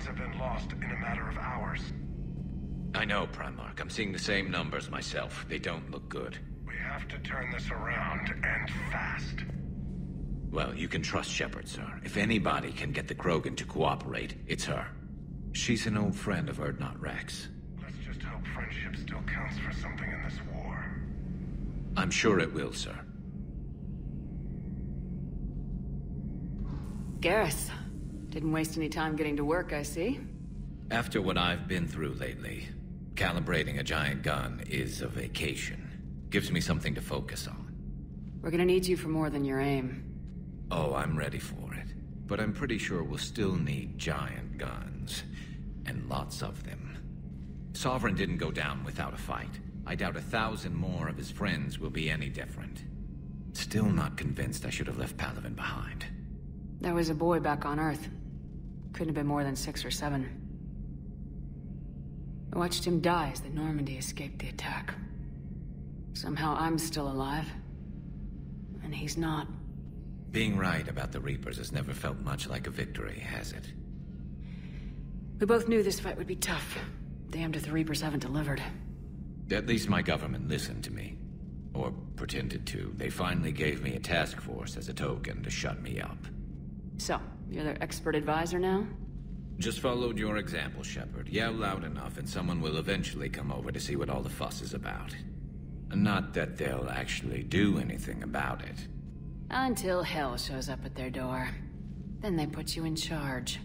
squads have been lost in a matter of hours. I know, Primarch. I'm seeing the same numbers myself. They don't look good. We have to turn this around, and fast. Well, you can trust Shepard, sir. If anybody can get the Krogan to cooperate, it's her. She's an old friend of Urdnot Wrex. Let's just hope friendship still counts for something in this war. I'm sure it will, sir. Garrus. Didn't waste any time getting to work, I see. After what I've been through lately, calibrating a giant gun is a vacation. Gives me something to focus on. We're gonna need you for more than your aim. Oh, I'm ready for it. But I'm pretty sure we'll still need giant guns. And lots of them. Sovereign didn't go down without a fight. I doubt 1,000 more of his friends will be any different. Still not convinced I should have left Palaven behind. There was a boy back on Earth. Couldn't have been more than 6 or 7. I watched him die as the Normandy escaped the attack. Somehow I'm still alive. And he's not. Being right about the Reapers has never felt much like a victory, has it? We both knew this fight would be tough. Damned if the Reapers haven't delivered. At least my government listened to me. Or pretended to. They finally gave me a task force as a token to shut me up. So, you're their expert advisor now? Just followed your example, Shepard. Yell loud enough and someone will eventually come over to see what all the fuss is about. Not that they'll actually do anything about it. Until hell shows up at their door. Then they put you in charge.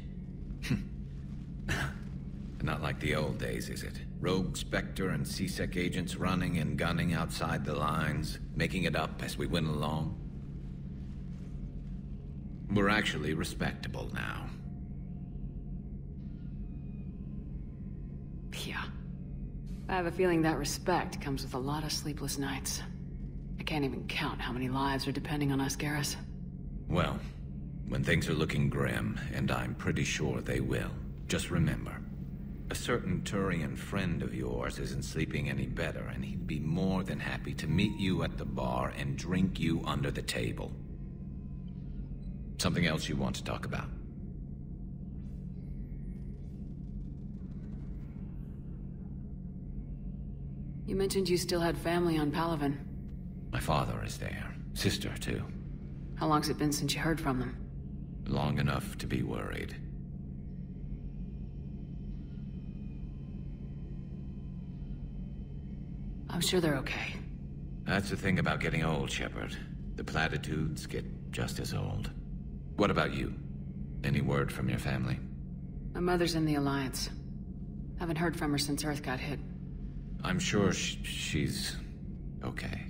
Not like the old days, is it? Rogue Spectre and C-Sec agents running and gunning outside the lines, making it up as we went along. We're actually respectable now. Yeah. I have a feeling that respect comes with a lot of sleepless nights. I can't even count how many lives are depending on us, Garrus. Well, when things are looking grim, and I'm pretty sure they will, just remember, a certain Turian friend of yours isn't sleeping any better, and he'd be more than happy to meet you at the bar and drink you under the table. Something else you want to talk about? You mentioned you still had family on Palaven. My father is there. Sister, too. How long's it been since you heard from them? Long enough to be worried. I'm sure they're okay. That's the thing about getting old, Shepard. The platitudes get just as old. What about you? Any word from your family? My mother's in the Alliance. Haven't heard from her since Earth got hit. I'm sure she's okay.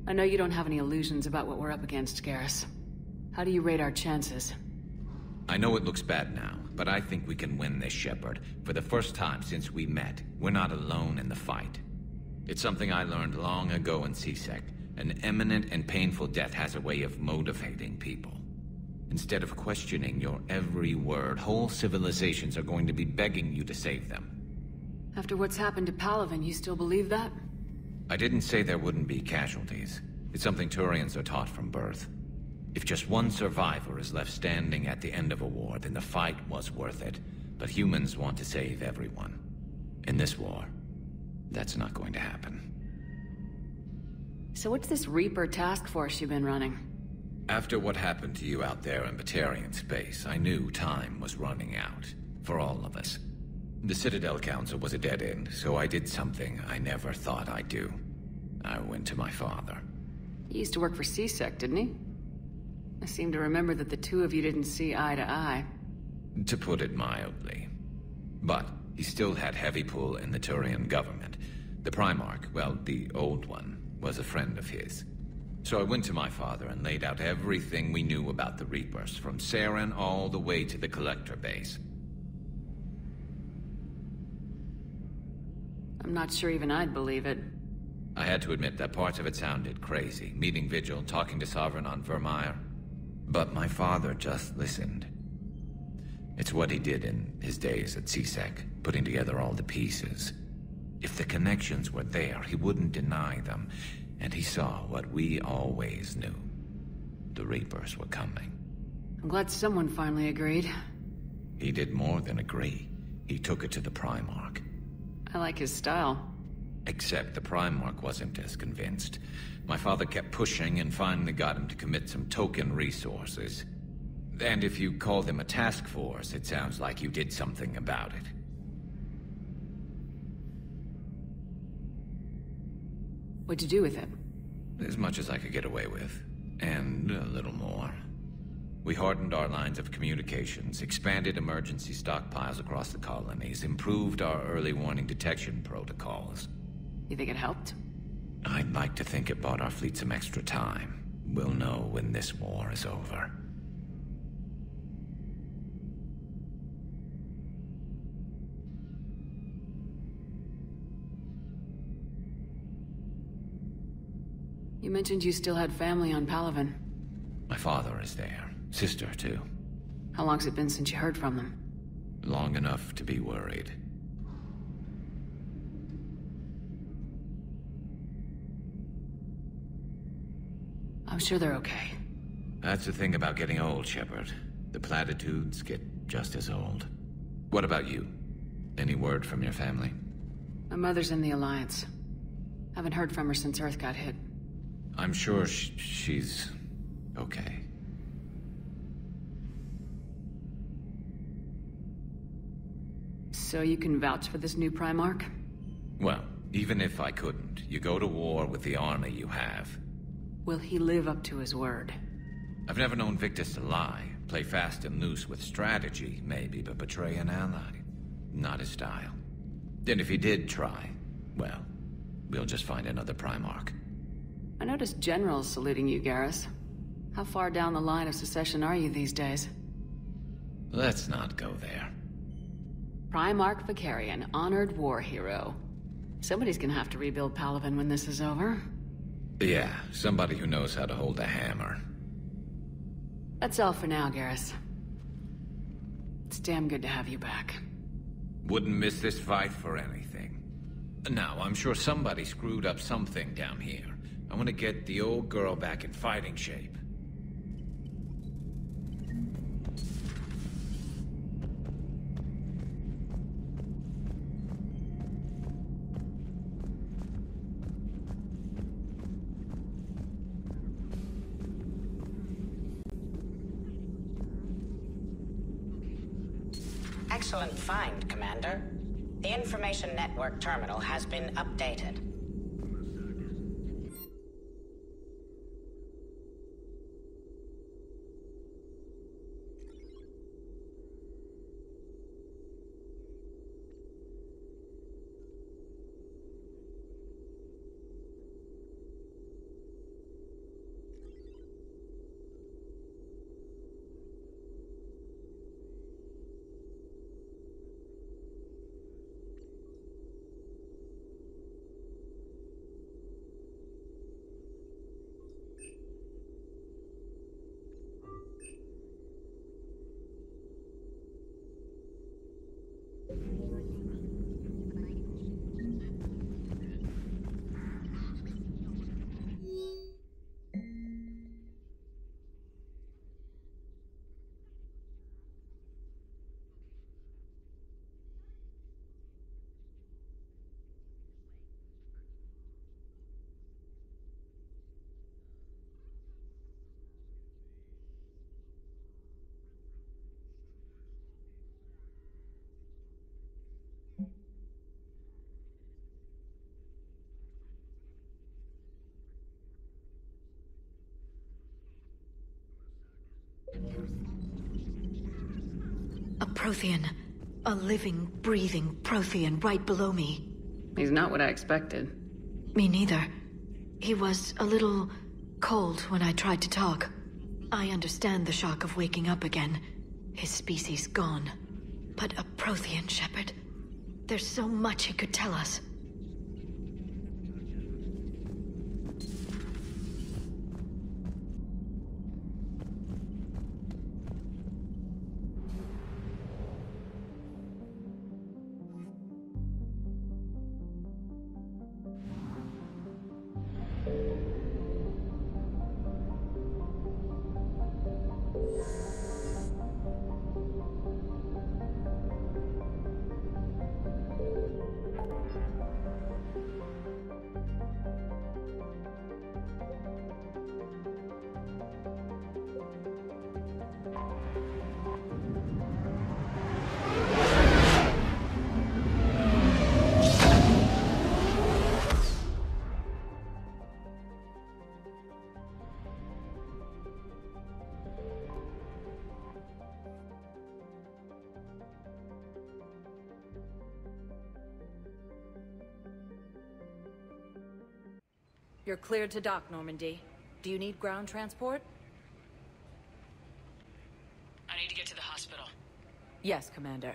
I know you don't have any illusions about what we're up against, Garrus. How do you rate our chances? I know it looks bad now, but I think we can win this, Shepard. For the first time since we met, we're not alone in the fight. It's something I learned long ago in C-Sec. An imminent and painful death has a way of motivating people. Instead of questioning your every word, whole civilizations are going to be begging you to save them. After what's happened to Palaven, you still believe that? I didn't say there wouldn't be casualties. It's something Turians are taught from birth. If just one survivor is left standing at the end of a war, then the fight was worth it. But humans want to save everyone. In this war, that's not going to happen. So what's this Reaper task force you've been running? After what happened to you out there in Batarian space, I knew time was running out. For all of us. The Citadel Council was a dead end, so I did something I never thought I'd do. I went to my father. He used to work for C-Sec, didn't he? I seem to remember that the two of you didn't see eye to eye. To put it mildly. But he still had heavy pull in the Turian government. The Primarch, well, the old one, was a friend of his. So I went to my father and laid out everything we knew about the Reapers, from Saren all the way to the Collector base. I'm not sure even I'd believe it. I had to admit that parts of it sounded crazy, meeting Vigil, talking to Sovereign on Virmire. But my father just listened. It's what he did in his days at C-Sec, putting together all the pieces. If the connections were there, he wouldn't deny them, and he saw what we always knew. The Reapers were coming. I'm glad someone finally agreed. He did more than agree. He took it to the Primarch. I like his style. Except the Primarch wasn't as convinced. My father kept pushing and finally got him to commit some token resources. And if you call them a task force, it sounds like you did something about it. What'd you do with it? As much as I could get away with. And a little more. We hardened our lines of communications, expanded emergency stockpiles across the colonies, improved our early warning detection protocols. You think it helped? I'd like to think it bought our fleet some extra time. We'll know when this war is over. You mentioned you still had family on Palaven. My father is there. Sister, too. How long's it been since you heard from them? Long enough to be worried. I'm sure they're okay. That's the thing about getting old, Shepard. The platitudes get just as old. What about you? Any word from your family? My mother's in the Alliance. Haven't heard from her since Earth got hit. I'm sure she's okay. So you can vouch for this new Primarch? Well, even if I couldn't, you go to war with the army you have. Will he live up to his word? I've never known Victus to lie. Play fast and loose with strategy, maybe, but betray an ally. Not his style. And if he did try, well, we'll just find another Primarch. I noticed generals saluting you, Garrus. How far down the line of succession are you these days? Let's not go there. Primarch Vakarian, honored war hero. Somebody's gonna have to rebuild Palaven when this is over. Yeah, somebody who knows how to hold a hammer. That's all for now, Garrus. It's damn good to have you back. Wouldn't miss this fight for anything. Now, I'm sure somebody screwed up something down here. I want to get the old girl back in fighting shape. Excellent find, Commander. The Information Network terminal has been updated. A Prothean. A living, breathing Prothean right below me. He's not what I expected. Me neither. He was a little cold when I tried to talk. I understand the shock of waking up again. His species gone. But a Prothean, Shepard. There's so much he could tell us. You're cleared to dock, Normandy. Do you need ground transport? I need to get to the hospital. Yes, Commander.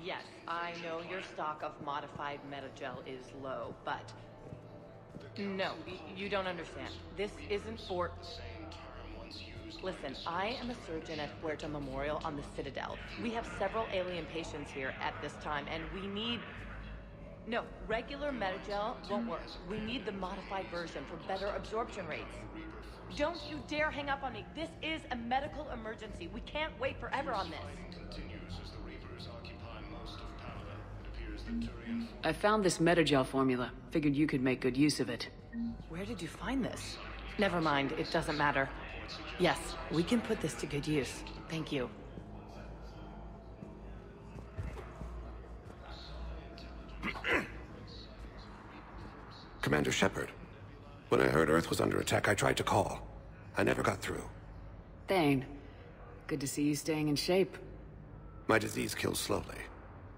Yes, I know your stock of modified metagel is low, but... No, you don't understand. This isn't for... Listen, I am a surgeon at Huerta Memorial on the Citadel. We have several alien patients here at this time, and we need... No, regular metagel won't work. We need the modified version for better absorption rates. Don't you dare hang up on me. This is a medical emergency. We can't wait forever on this. I found this metagel formula. Figured you could make good use of it. Where did you find this? Never mind, it doesn't matter. Yes, we can put this to good use. Thank you. Commander Shepard. When I heard Earth was under attack, I tried to call. I never got through. Thane, good to see you staying in shape. My disease kills slowly.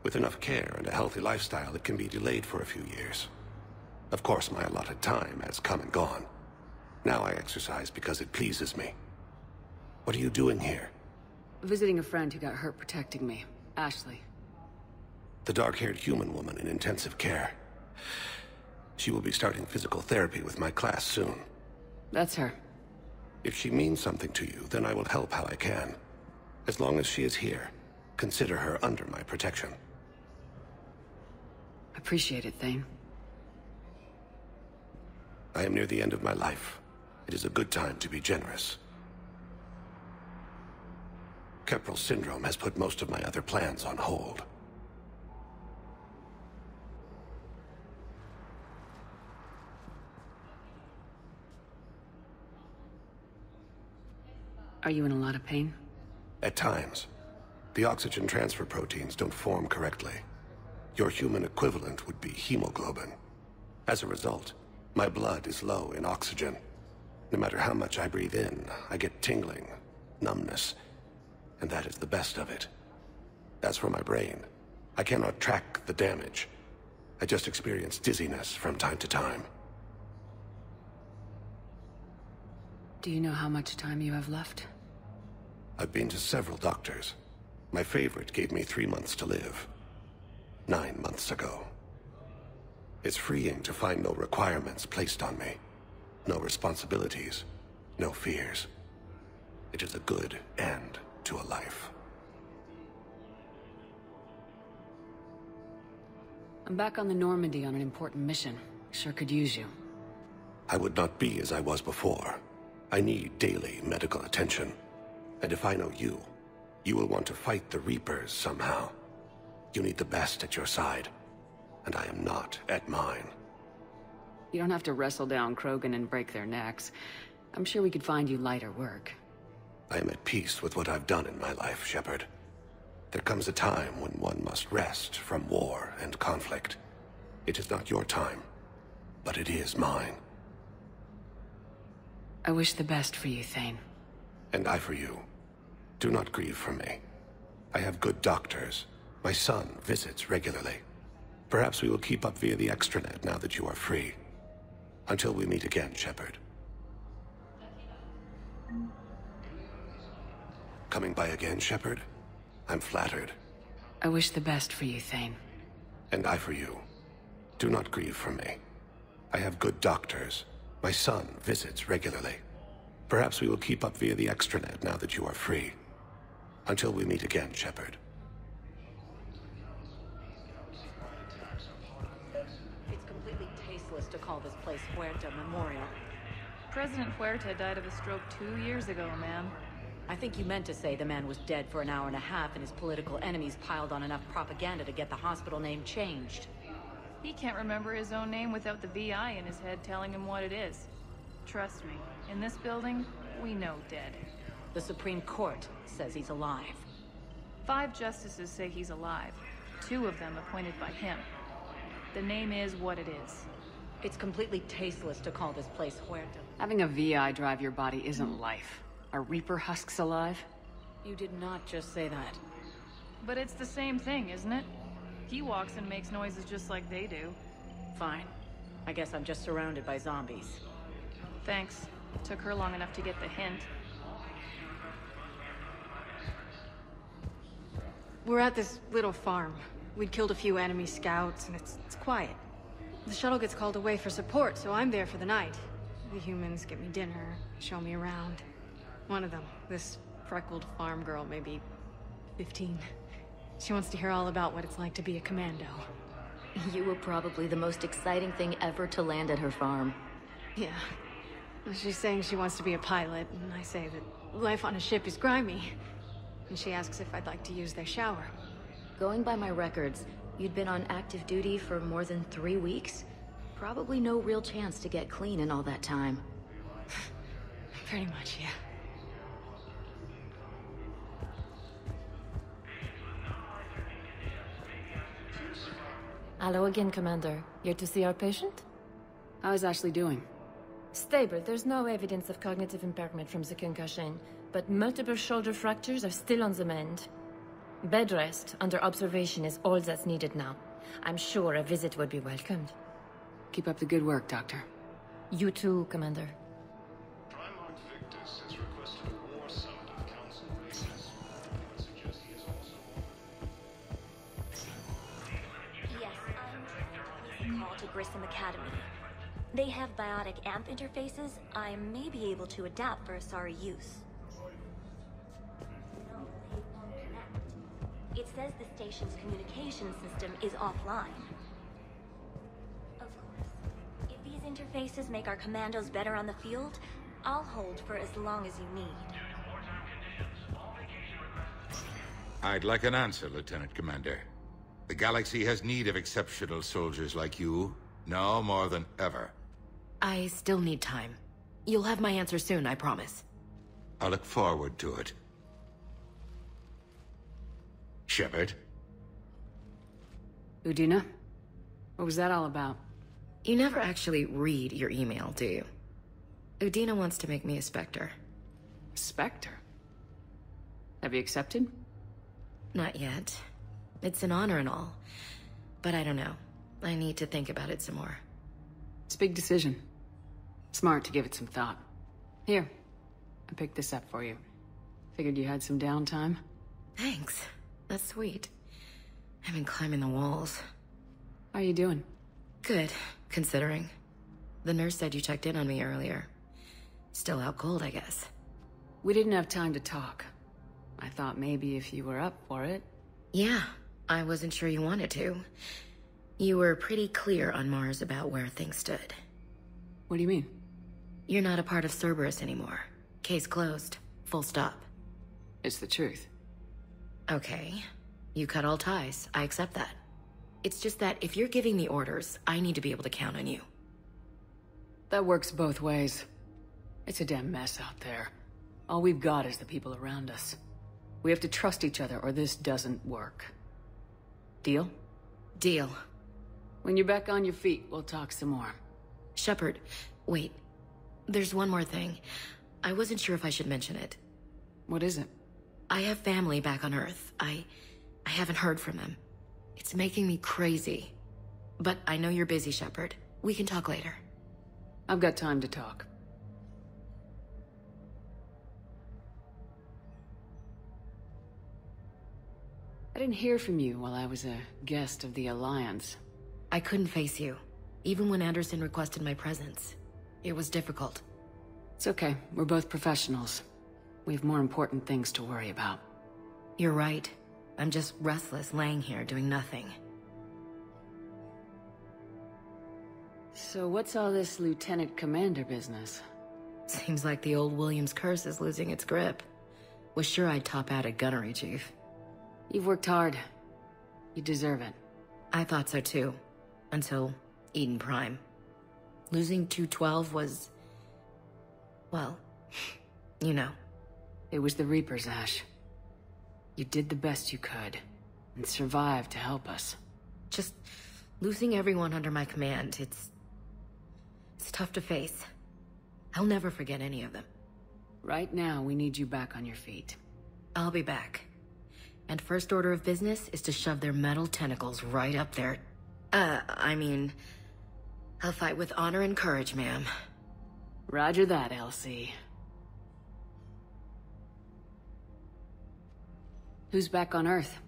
With enough care and a healthy lifestyle, it can be delayed for a few years. Of course, my allotted time has come and gone. Now I exercise because it pleases me. What are you doing here? Visiting a friend who got hurt protecting me. Ashley. The dark-haired human woman in intensive care. She will be starting physical therapy with my class soon. That's her. If she means something to you, then I will help how I can. As long as she is here, consider her under my protection. Appreciate it, Thane. I am near the end of my life. It is a good time to be generous. Kepral syndrome has put most of my other plans on hold. Are you in a lot of pain? At times. The oxygen transfer proteins don't form correctly. Your human equivalent would be hemoglobin. As a result, my blood is low in oxygen. No matter how much I breathe in, I get tingling, numbness, and that is the best of it. As for my brain, I cannot track the damage. I just experience dizziness from time to time. Do you know how much time you have left? I've been to several doctors. My favorite gave me 3 months to live. 9 months ago. It's freeing to find no requirements placed on me. No responsibilities. No fears. It is a good end to a life. I'm back on the Normandy on an important mission. Sure could use you. I would not be as I was before. I need daily medical attention. And if I know you, you will want to fight the Reapers somehow. You need the best at your side, and I am not at mine. You don't have to wrestle down Krogan and break their necks. I'm sure we could find you lighter work. I am at peace with what I've done in my life, Shepard. There comes a time when one must rest from war and conflict. It is not your time, but it is mine. I wish the best for you, Thane. And I for you. Do not grieve for me. I have good doctors. My son visits regularly. Perhaps we will keep up via the extranet now that you are free. Until we meet again, Shepard. Coming by again, Shepard? I'm flattered. I wish the best for you, Thane. And I for you. Do not grieve for me. I have good doctors. My son visits regularly. Perhaps we will keep up via the extranet now that you are free. Until we meet again, Shepard. It's completely tasteless to call this place Huerta Memorial. President Huerta died of a stroke 2 years ago, ma'am. I think you meant to say the man was dead for an hour and a half and his political enemies piled on enough propaganda to get the hospital name changed. He can't remember his own name without the VI in his head telling him what it is. Trust me, In this building, we know dead. The Supreme Court says he's alive. 5 justices say he's alive. 2 of them appointed by him. The name is what it is. It's completely tasteless to call this place Huerta. Having a VI drive your body isn't life. Are Reaper husks alive? You did not just say that. But it's the same thing, isn't it? He walks and makes noises just like they do. Fine. I guess I'm just surrounded by zombies. Thanks. Took her long enough to get the hint. We're at this little farm. We'd killed a few enemy scouts, and it's quiet. The shuttle gets called away for support, so I'm there for the night. The humans get me dinner, show me around. One of them, this freckled farm girl, maybe 15. She wants to hear all about what it's like to be a commando. You were probably the most exciting thing ever to land at her farm. Yeah. She's saying she wants to be a pilot, and I say that life on a ship is grimy. And she asks if I'd like to use their shower. Going by my records, you'd been on active duty for more than 3 weeks. Probably no real chance to get clean in all that time. Pretty much, yeah. Hello again, Commander. Here to see our patient? How is Ashley doing? Stable. There's no evidence of cognitive impairment from the concussion, but multiple shoulder fractures are still on the mend. Bed rest under observation is all that's needed now. I'm sure a visit would be welcomed. Keep up the good work, Doctor. You too, Commander. Primarch Victus has requested a war summit of Council Races. I suggest he is also Yes, I'm call to Grissom Academy. They have biotic amp interfaces I may be able to adapt for Asari use. It says the station's communication system is offline. Of course, if these interfaces make our commandos better on the field, I'll hold for as long as you need. I'd like an answer, Lieutenant Commander. The galaxy has need of exceptional soldiers like you, now more than ever. I still need time. You'll have my answer soon, I promise. I look forward to it. Shepard? Udina? What was that all about? You never actually read your email, do you? Udina wants to make me a Spectre. Spectre? Have you accepted? Not yet. It's an honor and all. But I don't know. I need to think about it some more. It's a big decision. Smart to give it some thought. Here, I picked this up for you. Figured you had some downtime. Thanks. That's sweet. I've been climbing the walls. How are you doing? Good, considering. The nurse said you checked in on me earlier. Still out cold, I guess. We didn't have time to talk. I thought maybe if you were up for it. Yeah, I wasn't sure you wanted to. You were pretty clear on Mars about where things stood. What do you mean? You're not a part of Cerberus anymore. Case closed. Full stop. It's the truth. Okay. You cut all ties. I accept that. It's just that if you're giving me orders, I need to be able to count on you. That works both ways. It's a damn mess out there. All we've got is the people around us. We have to trust each other or this doesn't work. Deal? Deal. When you're back on your feet, we'll talk some more. Shepard, wait. There's one more thing. I wasn't sure if I should mention it. What is it? I have family back on Earth. I haven't heard from them. It's making me crazy. But I know you're busy, Shepard. We can talk later. I've got time to talk. I didn't hear from you while I was a guest of the Alliance. I couldn't face you, even when Anderson requested my presence. It was difficult. It's okay. We're both professionals. We have more important things to worry about. You're right. I'm just restless laying here doing nothing. So what's all this Lieutenant Commander business? Seems like the old Williams curse is losing its grip. Was sure I'd top out at gunnery, Chief. You've worked hard. You deserve it. I thought so too. Until Eden Prime. Losing 212 was... Well, you know. It was the Reapers, Ash. You did the best you could, and survived to help us. Just losing everyone under my command, it's tough to face. I'll never forget any of them. Right now, we need you back on your feet. I'll be back. And first order of business is to shove their metal tentacles right up there. I mean, I'll fight with honor and courage, ma'am. Roger that, Elsie. Who's back on Earth?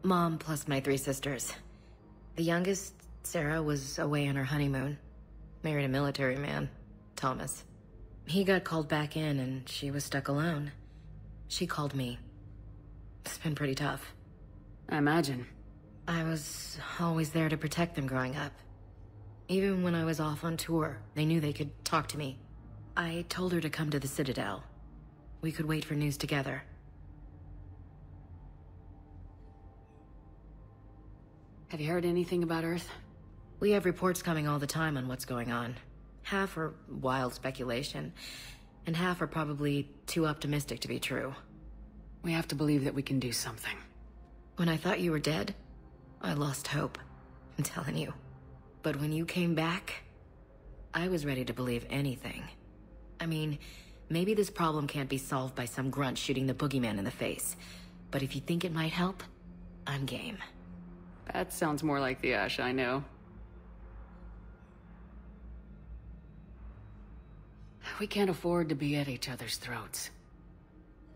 Mom plus my 3 sisters. The youngest, Sarah, was away on her honeymoon. Married a military man, Thomas. He got called back in and she was stuck alone. She called me. It's been pretty tough. I imagine. I was always there to protect them growing up. Even when I was off on tour, they knew they could talk to me. I told her to come to the Citadel. We could wait for news together. Have you heard anything about Earth? We have reports coming all the time on what's going on. Half are wild speculation, and half are probably too optimistic to be true. We have to believe that we can do something. When I thought you were dead, I lost hope. I'm telling you. But when you came back, I was ready to believe anything. I mean, maybe this problem can't be solved by some grunt shooting the boogeyman in the face. But if you think it might help, I'm game. That sounds more like the Ash I know. We can't afford to be at each other's throats.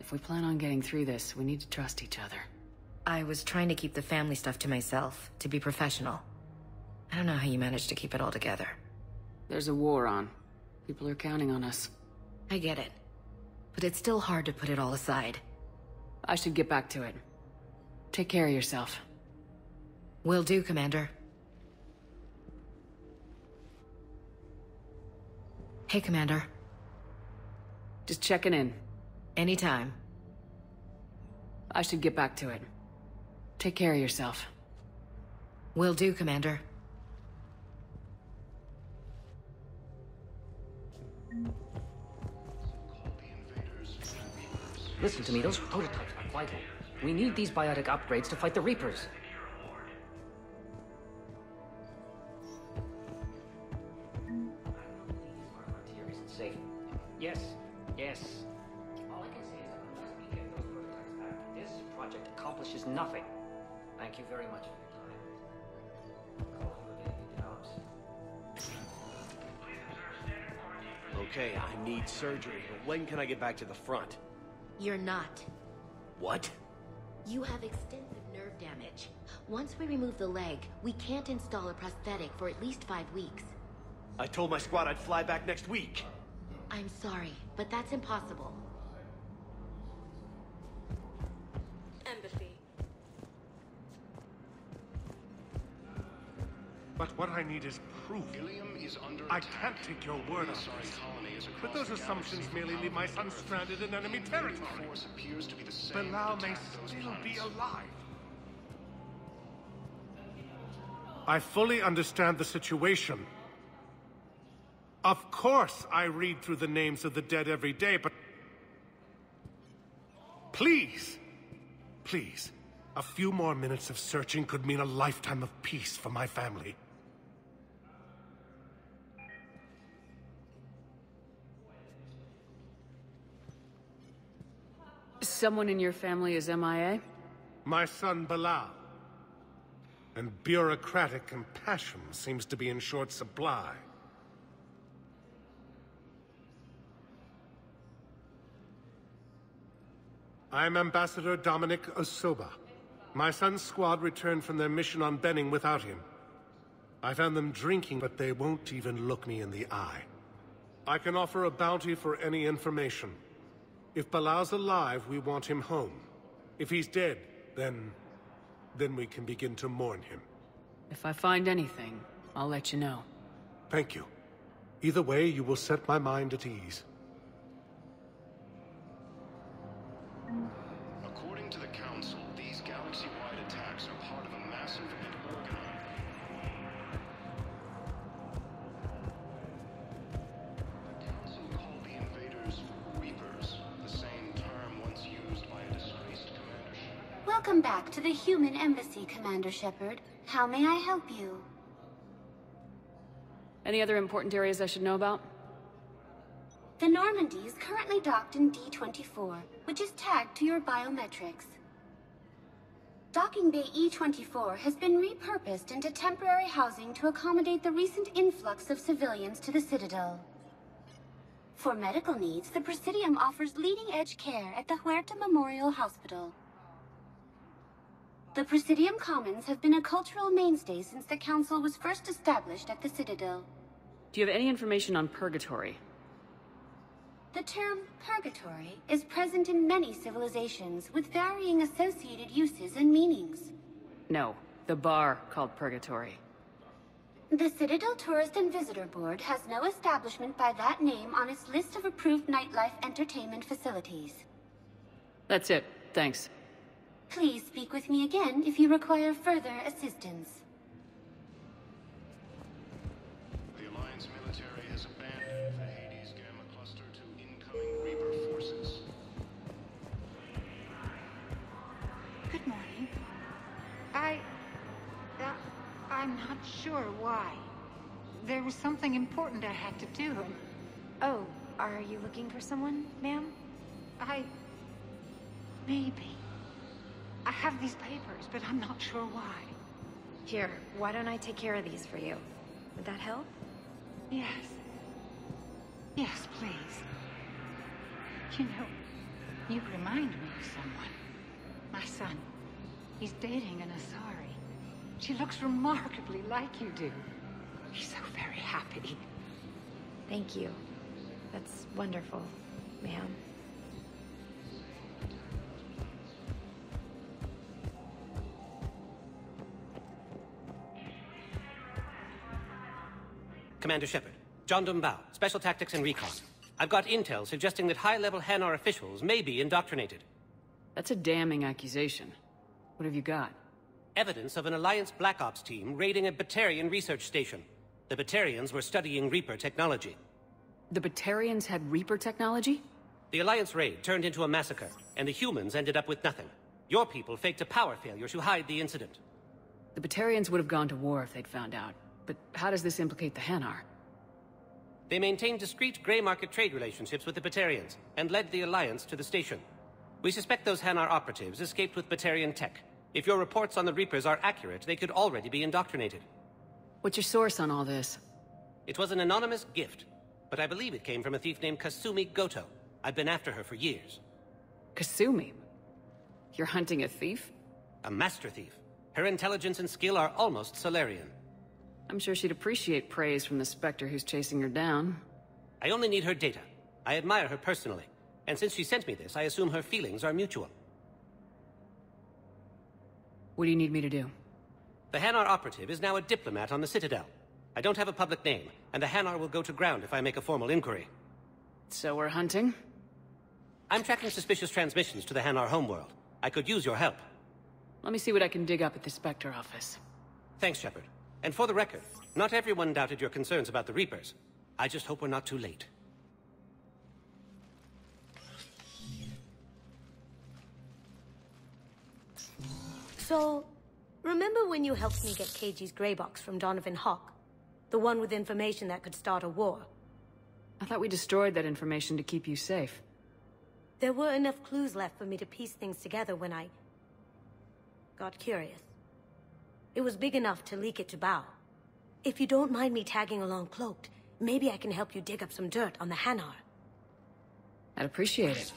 If we plan on getting through this, we need to trust each other. I was trying to keep the family stuff to myself, to be professional. I don't know how you managed to keep it all together. There's a war on. People are counting on us. I get it. But it's still hard to put it all aside. I should get back to it. Take care of yourself. Will do, Commander. Hey, Commander. Just checking in. Anytime. I should get back to it. Take care of yourself. Will do, Commander. Listen to me, those prototypes are vital. We need these biotic upgrades to fight the Reapers. Safe. Yes, yes. All I can say is that unless we get those prototypes back, this project accomplishes nothing. Thank you very much for your time. Call you again if it develops. Okay, I need surgery, but when can I get back to the front? You're not. What? You have extensive nerve damage. Once we remove the leg, we can't install a prosthetic for at least 5 weeks. I told my squad I'd fly back next week. I'm sorry, but that's impossible. Empathy. But what I need is proof. Ilium is under I attack. can't take your word on this. But those assumptions merely leave my son stranded in enemy territory. Force appears to be the same Bilal that may attacked those still be planets. alive. I fully understand the situation. Of course I read through the names of the dead every day, but... Please! Please. A few more minutes of searching could mean a lifetime of peace for my family. Someone in your family is MIA? My son Bilal. And bureaucratic compassion seems to be in short supply. I'm Ambassador Dominic Osoba. My son's squad returned from their mission on Benning without him. I found them drinking, but they won't even look me in the eye. I can offer a bounty for any information. If Bilal's alive, we want him home. If he's dead, then we can begin to mourn him. If I find anything, I'll let you know. Thank you. Either way, you will set my mind at ease. According to the Council, these galaxy-wide attacks are part of a massive and organized... The Council called the invaders Welcome back to the Human Embassy, Commander Shepard. How may I help you? Any other important areas I should know about? The Normandy is currently docked in D-24, which is tagged to your biometrics. Docking Bay E-24 has been repurposed into temporary housing to accommodate the recent influx of civilians to the Citadel. For medical needs, the Presidium offers leading-edge care at the Huerta Memorial Hospital. The Presidium Commons have been a cultural mainstay since the Council was first established at the Citadel. Do you have any information on Purgatory? The term purgatory is present in many civilizations with varying associated uses and meanings. No, the bar called Purgatory. The Citadel Tourist and Visitor Board has no establishment by that name on its list of approved nightlife entertainment facilities. That's it. Thanks. Please speak with me again if you require further assistance. The Alliance military has abandoned the Hades Gamma Cluster to incoming Reaper forces. Good morning. I'm not sure why. There was something important I had to do, and... Oh, are you looking for someone, ma'am? Maybe. I have these papers, but I'm not sure why. Here, why don't I take care of these for you? Would that help? Yes. Yes, please. You know, you remind me of someone. My son. He's dating an Asari. She looks remarkably like you do. He's so very happy. Thank you. That's wonderful, ma'am. Commander Shepard, John Dumbao, Special Tactics and Recon. I've got intel suggesting that high-level Hanar officials may be indoctrinated. That's a damning accusation. What have you got? Evidence of an Alliance Black Ops team raiding a Batarian research station. The Batarians were studying Reaper technology. The Batarians had Reaper technology? The Alliance raid turned into a massacre, and the humans ended up with nothing. Your people faked a power failure to hide the incident. The Batarians would have gone to war if they'd found out. But how does this implicate the Hanar? They maintained discreet gray market trade relationships with the Batarians, and led the Alliance to the station. We suspect those Hanar operatives escaped with Batarian tech. If your reports on the Reapers are accurate, they could already be indoctrinated. What's your source on all this? It was an anonymous gift, but I believe it came from a thief named Kasumi Goto. I've been after her for years. Kasumi? You're hunting a thief? A master thief. Her intelligence and skill are almost Solarian. I'm sure she'd appreciate praise from the Spectre who's chasing her down. I only need her data. I admire her personally, and since she sent me this, I assume her feelings are mutual. What do you need me to do? The Hanar operative is now a diplomat on the Citadel. I don't have a public name, and the Hanar will go to ground if I make a formal inquiry. So we're hunting? I'm tracking suspicious transmissions to the Hanar homeworld. I could use your help. Let me see what I can dig up at the Spectre office. Thanks, Shepard. And for the record, not everyone doubted your concerns about the Reapers. I just hope we're not too late. So, remember when you helped me get KG's grey box from Donovan Hawk? The one with information that could start a war? I thought we destroyed that information to keep you safe. There were enough clues left for me to piece things together when I got curious. It was big enough to leak it to Bao. If you don't mind me tagging along cloaked, maybe I can help you dig up some dirt on the Hanar. I'd appreciate it.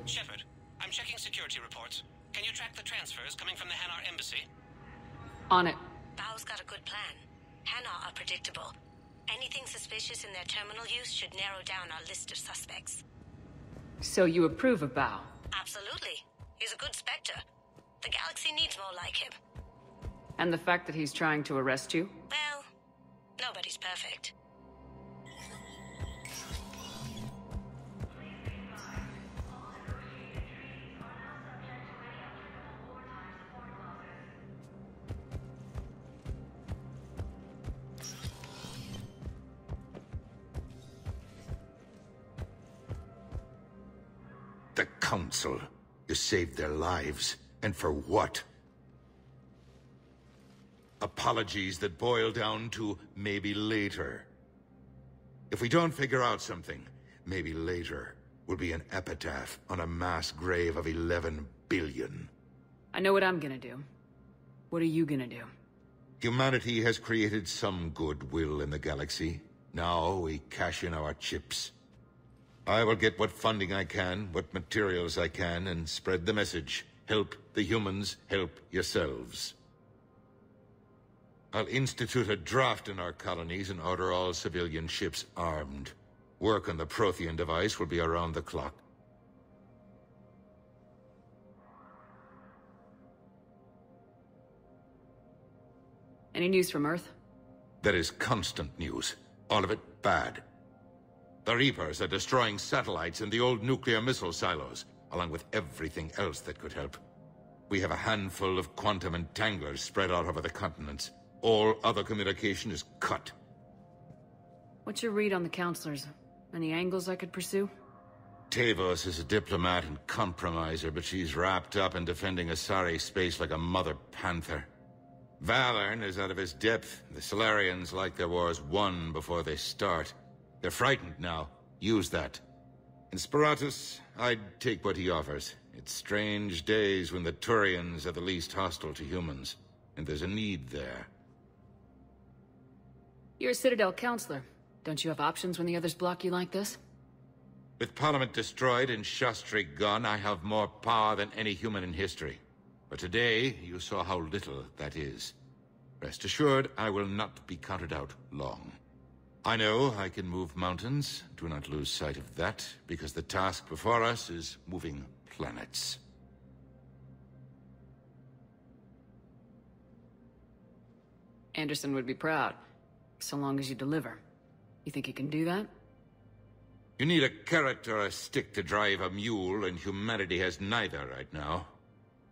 Shepard, I'm checking security reports. Can you track the transfers coming from the Hanar embassy? On it. Bao's got a good plan. Hanar are predictable. Anything suspicious in their terminal use should narrow down our list of suspects. So you approve of Bao? Absolutely. He's a good Spectre. The galaxy needs more like him. And the fact that he's trying to arrest you? Well, nobody's perfect. The Council. You saved their lives. And for what? Apologies that boil down to maybe later. If we don't figure out something, maybe later will be an epitaph on a mass grave of 11 billion. I know what I'm gonna do. What are you gonna do? Humanity has created some goodwill in the galaxy. Now we cash in our chips. I will get what funding I can, what materials I can, and spread the message. Help the humans, help yourselves. I'll institute a draft in our colonies and order all civilian ships armed. Work on the Prothean device will be around the clock. Any news from Earth? There is constant news. All of it bad. The Reapers are destroying satellites and the old nuclear missile silos, along with everything else that could help. We have a handful of quantum entanglers spread out over the continents. All other communication is cut. What's your read on the counselors? Any angles I could pursue? Tavos is a diplomat and compromiser, but she's wrapped up in defending Asari space like a mother panther. Valern is out of his depth. The Solarians like their wars won before they start. They're frightened now. Use that. In Sparatus, I'd take what he offers. It's strange days when the Turians are the least hostile to humans. And there's a need there. You're a Citadel counselor. Don't you have options when the others block you like this? With Parliament destroyed and Shastri gone, I have more power than any human in history. But today, you saw how little that is. Rest assured, I will not be counted out long. I know I can move mountains. Do not lose sight of that, because the task before us is moving planets. Anderson would be proud, so long as you deliver. You think you can do that? You need a carrot or a stick to drive a mule, and humanity has neither right now.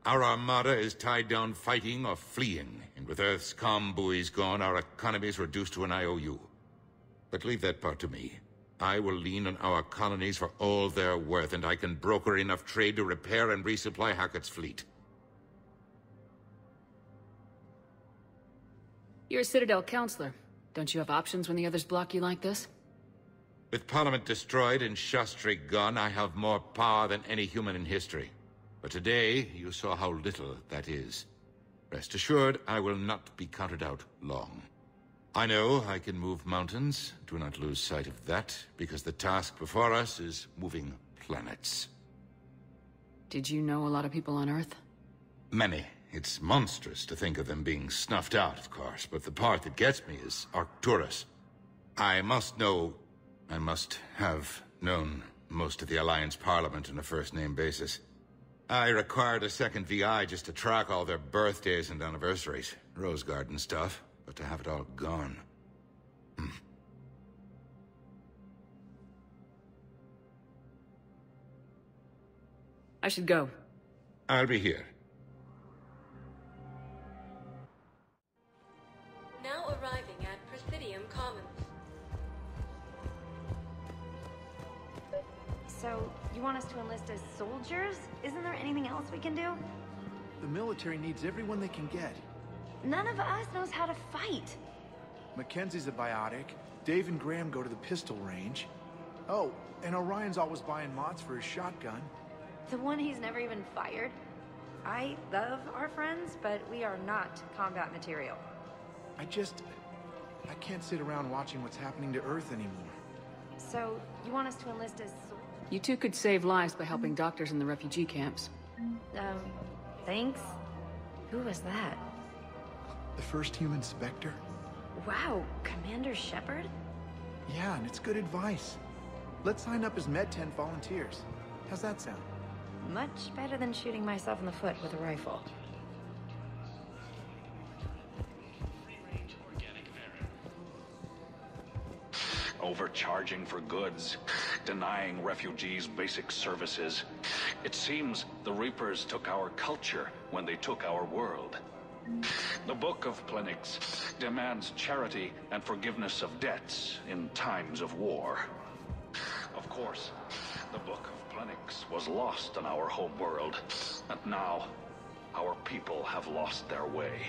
Our armada is tied down fighting or fleeing, and with Earth's comm buoys gone, our economy is reduced to an IOU. But leave that part to me. I will lean on our colonies for all they're worth, and I can broker enough trade to repair and resupply Hackett's fleet. You're a Citadel counselor. Don't you have options when the others block you like this? With Parliament destroyed and Shastri gone, I have more power than any human in history. But today, you saw how little that is. Rest assured, I will not be counted out long. I know I can move mountains. Do not lose sight of that, because the task before us is moving planets. Did you know a lot of people on Earth? Many. It's monstrous to think of them being snuffed out, of course, but the part that gets me is Arcturus. I must have known most of the Alliance Parliament on a first-name basis. I required a second VI just to track all their birthdays and anniversaries. Rose Garden stuff, but to have it all gone. I should go. I'll be here. Now arriving at Presidium Commons. So, you want us to enlist as soldiers? Isn't there anything else we can do? The military needs everyone they can get. None of us knows how to fight. Mackenzie's a biotic. Dave and Graham go to the pistol range. Oh, and Orion's always buying mods for his shotgun. The one he's never even fired? I love our friends, but we are not combat material. I can't sit around watching what's happening to Earth anymore. So, you want us to enlist as soldiers? You two could save lives by helping doctors in the refugee camps. Thanks. Who was that? The first human Spectre? Wow, Commander Shepard? Yeah, and it's good advice. Let's sign up as Med-10 volunteers. How's that sound? Much better than shooting myself in the foot with a rifle. Overcharging for goods, denying refugees basic services. It seems the Reapers took our culture when they took our world. The Book of Plenix demands charity and forgiveness of debts in times of war. Of course, the Book of Plenix was lost in our home world, and now our people have lost their way.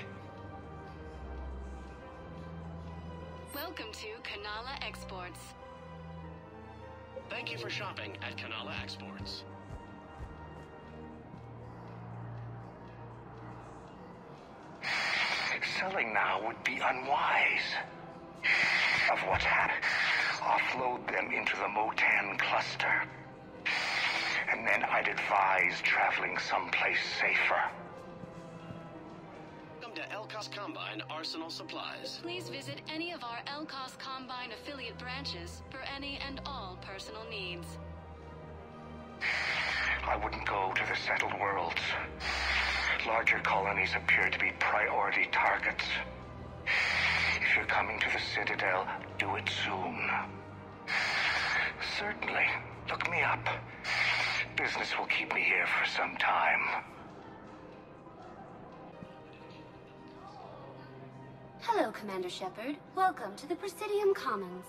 Welcome to Kanala Exports. Thank you for shopping at Kanala Exports. Selling now would be unwise. Of what's happened, offload them into the Motan cluster. And then I'd advise traveling someplace safer. Welcome to Elkos Combine Arsenal Supplies. Please visit any of our Elkos Combine affiliate branches for any and all personal needs. I wouldn't go to the settled worlds. Larger colonies appear to be priority targets. If you're coming to the Citadel, do it soon. Certainly. Look me up. Business will keep me here for some time. Hello, Commander Shepard. Welcome to the Presidium Commons.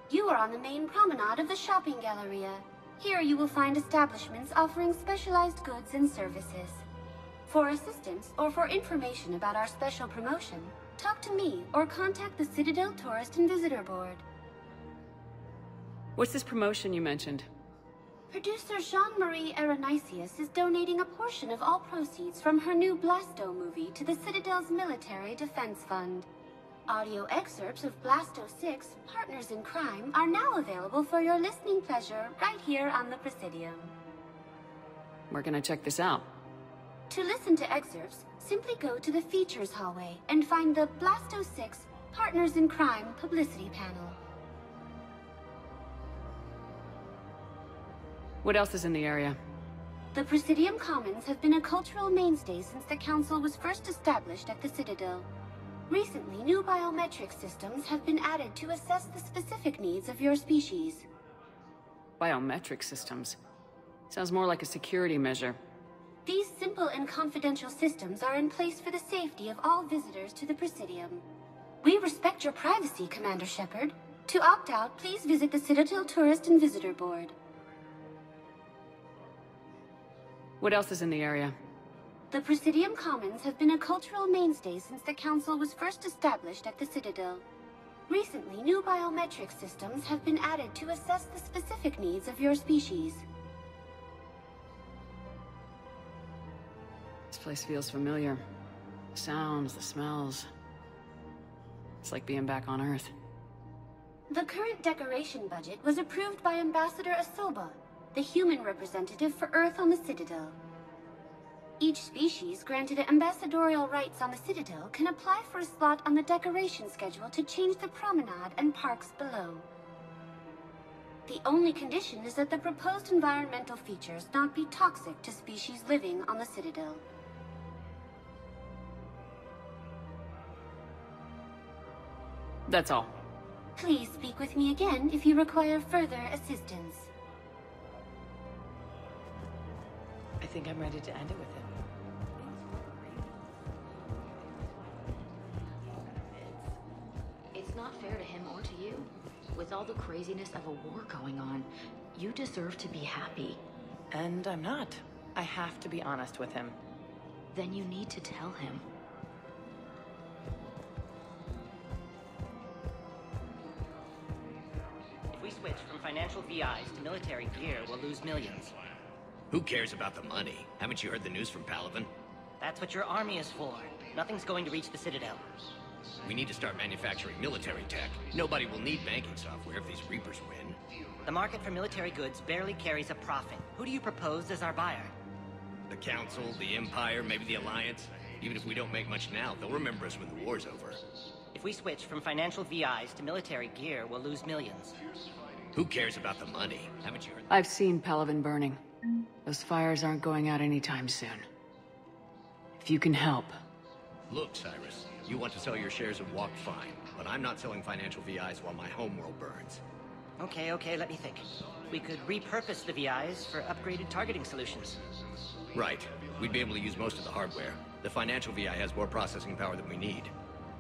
You are on the main promenade of the shopping galleria. Here you will find establishments offering specialized goods and services. For assistance or for information about our special promotion, talk to me or contact the Citadel Tourist and Visitor Board. What's this promotion you mentioned? Producer Jean-Marie Aronisius is donating a portion of all proceeds from her new Blasto movie to the Citadel's Military Defense Fund. Audio excerpts of Blasto 6, Partners in Crime, are now available for your listening pleasure right here on the Presidium. Where can I check this out? To listen to excerpts, simply go to the Features hallway and find the Blasto 6, Partners in Crime publicity panel. What else is in the area? The Presidium Commons have been a cultural mainstay since the Council was first established at the Citadel. Recently, new biometric systems have been added to assess the specific needs of your species. Biometric systems. Sounds more like a security measure. These simple and confidential systems are in place for the safety of all visitors to the Presidium. We respect your privacy, Commander Shepard. To opt out, please visit the Citadel Tourist and Visitor Board. What else is in the area? The Presidium Commons have been a cultural mainstay since the Council was first established at the Citadel. Recently, new biometric systems have been added to assess the specific needs of your species. This place feels familiar. The sounds, the smells. It's like being back on Earth. The current decoration budget was approved by Ambassador Asoba, the human representative for Earth on the Citadel. Each species granted ambassadorial rights on the Citadel can apply for a slot on the decoration schedule to change the promenade and parks below. The only condition is that the proposed environmental features not be toxic to species living on the Citadel. That's all. Please speak with me again if you require further assistance. I think I'm ready to end it with him. It's not fair to him or to you. With all the craziness of a war going on, you deserve to be happy. And I'm not. I have to be honest with him. Then you need to tell him. If we switch from financial VIs to military gear, we'll lose millions. Who cares about the money? Haven't you heard the news from Palaven? That's what your army is for. Nothing's going to reach the Citadel. We need to start manufacturing military tech. Nobody will need banking software if these Reapers win. The market for military goods barely carries a profit. Who do you propose as our buyer? The Council, the Empire, maybe the Alliance. Even if we don't make much now, they'll remember us when the war's over. If we switch from financial VIs to military gear, we'll lose millions. Who cares about the money? Haven't you heard? I've seen Palaven burning. Those fires aren't going out anytime soon. If you can help. Look, Cyrus, you want to sell your shares of Walk, fine. But I'm not selling financial VIs while my homeworld burns. Okay, let me think. We could repurpose the VIs for upgraded targeting solutions. Right. We'd be able to use most of the hardware. The financial VI has more processing power than we need.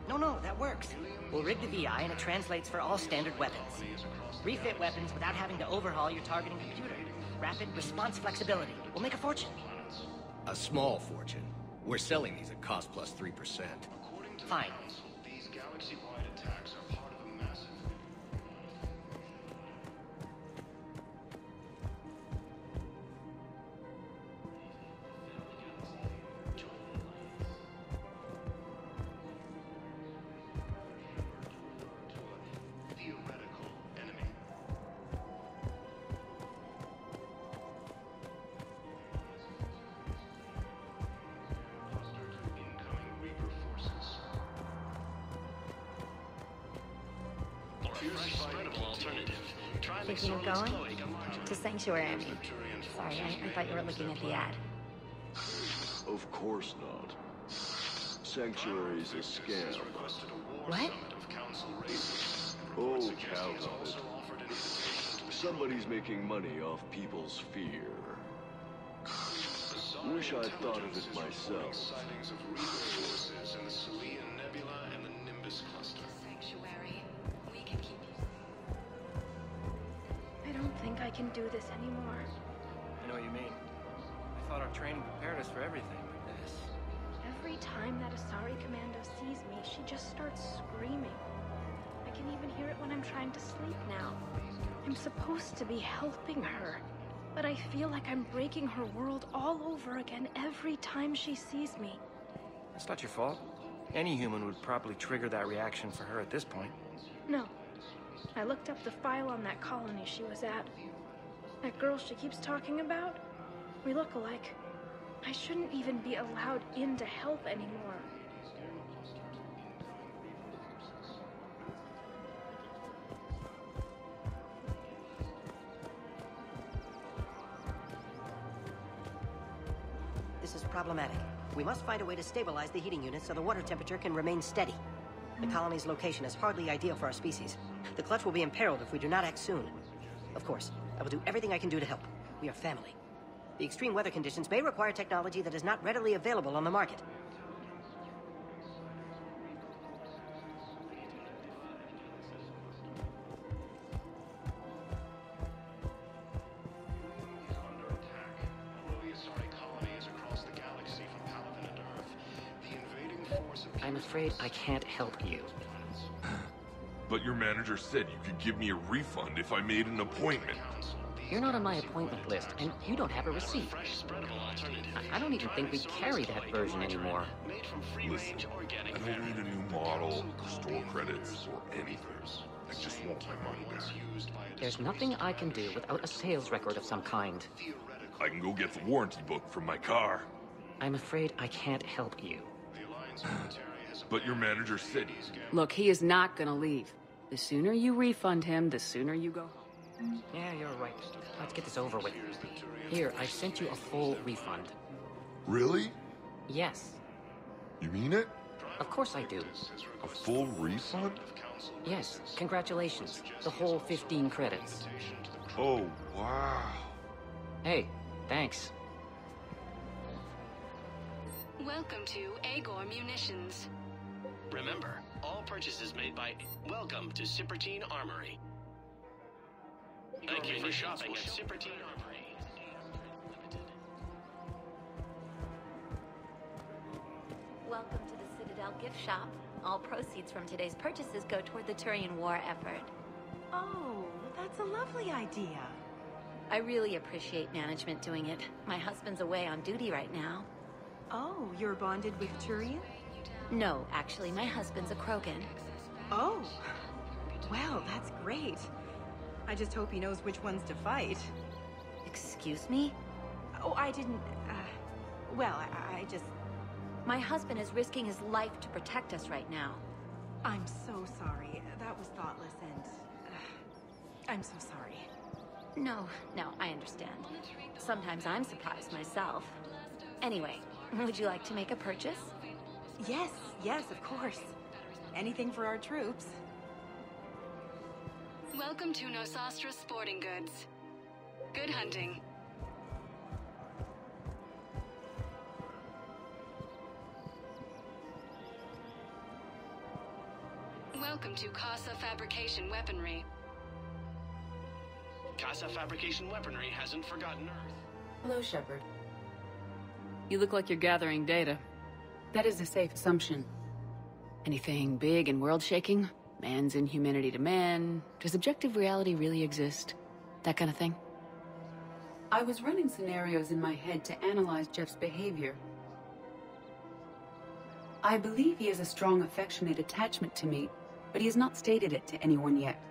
No, that works. We'll rig the VI and it translates for all standard weapons. Refit weapons without having to overhaul your targeting computer. Rapid response flexibility. We'll make a fortune. A small fortune. We're selling these at cost plus 3%. Fine. These galaxy-wide attacks are part of a massive... theoretical enemy. Incoming Reaper forces. For a fresh, spreadable alternative, try Thinking of McSorley's going? Chloe Gump. To Sanctuary, I mean. Sorry, I thought you were looking at the ad. Of course not. Sanctuary's a scam. What? Oh, count on it. Somebody's making money off people's fear. Wish I'd thought of it myself. Sightings of Reaper forces in the Selian Nebula and the Nimbus cluster. Sanctuary. We can keep you. I don't think I can do this anymore. I know what you mean. I thought our training prepared us for everything but this. Every time that Asari Commando sees me, she just starts screaming. I can even hear it when I'm trying to sleep now. I'm supposed to be helping her, but I feel like I'm breaking her world all over again every time she sees me. That's not your fault. Any human would probably trigger that reaction for her at this point. No. I looked up the file on that colony she was at. That girl she keeps talking about, we look alike. I shouldn't even be allowed in to help anymore. This is problematic. We must find a way to stabilize the heating unit so the water temperature can remain steady. The colony's location is hardly ideal for our species. The clutch will be imperiled if we do not act soon. Of course, I will do everything I can do to help. We are family. The extreme weather conditions may require technology that is not readily available on the market. Under attack. Although the Asari colony is across the galaxy from Palaven and Earth, the invading force of... I'm afraid I can't help you. But your manager said you could give me a refund if I made an appointment. You're not on my appointment list, and you don't have a receipt. I don't even think we carry that version anymore. Listen, I don't need a new model, store credits, or anything. I just want my money back. There's nothing I can do without a sales record of some kind. I can go get the warranty book from my car. I'm afraid I can't help you. But your manager said he's... Look, he is not gonna leave. The sooner you refund him, the sooner you go home. Yeah, you're right. Let's get this over with. Here, I sent you a full refund. Really? Yes. You mean it? Of course I do. A full refund? Yes, congratulations. The whole 15 credits. Oh, wow. Hey, thanks. Welcome to Agor Munitions. Remember, all purchases made by... Welcome to Cipertine Armory. Thank you for shopping at Cipertine Armory. Welcome to the Citadel gift shop. All proceeds from today's purchases go toward the Turian war effort. Oh, that's a lovely idea. I really appreciate management doing it. My husband's away on duty right now. Oh, you're bonded with Turian? No, actually, my husband's a Krogan. Oh, well, that's great. I just hope he knows which ones to fight. Excuse me? Oh, I didn't, well, I just... My husband is risking his life to protect us right now. I'm so sorry. That was thoughtless and... I'm so sorry. No, I understand. Sometimes I'm surprised myself. Anyway, would you like to make a purchase? Yes, of course. Anything for our troops. Welcome to Nosastra Sporting Goods. Good hunting. Welcome to Casa Fabrication Weaponry. Casa Fabrication Weaponry hasn't forgotten Earth. Hello, Shepard. You look like you're gathering data. That is a safe assumption. Anything big and world-shaking? Man's inhumanity to man? Does objective reality really exist? That kind of thing? I was running scenarios in my head to analyze Jeff's behavior. I believe he has a strong affectionate attachment to me, but he has not stated it to anyone yet.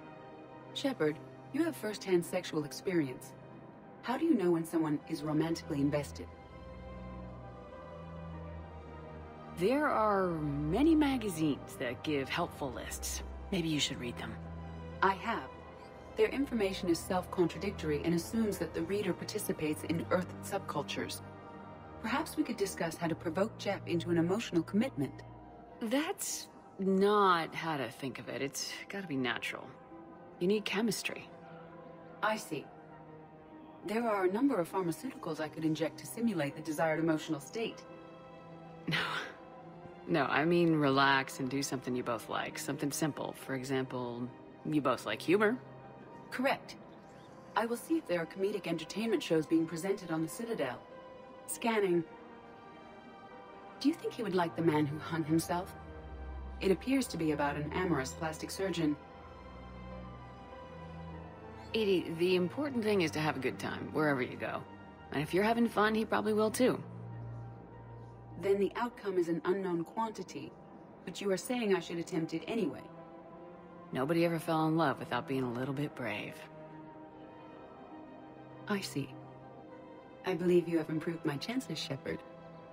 Shepard, you have first-hand sexual experience. How do you know when someone is romantically invested? There are many magazines that give helpful lists. Maybe you should read them. I have. Their information is self-contradictory and assumes that the reader participates in Earth subcultures. Perhaps we could discuss how to provoke Jeff into an emotional commitment. That's not how to think of it. It's gotta be natural. You need chemistry. I see. There are a number of pharmaceuticals I could inject to simulate the desired emotional state. No, I mean relax and do something you both like. Something simple. For example, you both like humor. Correct. I will see if there are comedic entertainment shows being presented on the Citadel. Scanning. Do you think he would like The Man Who Hung Himself? It appears to be about an amorous plastic surgeon. Edie, the important thing is to have a good time, wherever you go. And if you're having fun, he probably will too. Then the outcome is an unknown quantity, but you are saying I should attempt it anyway. Nobody ever fell in love without being a little bit brave. I see. I believe you have improved my chances, Shepard.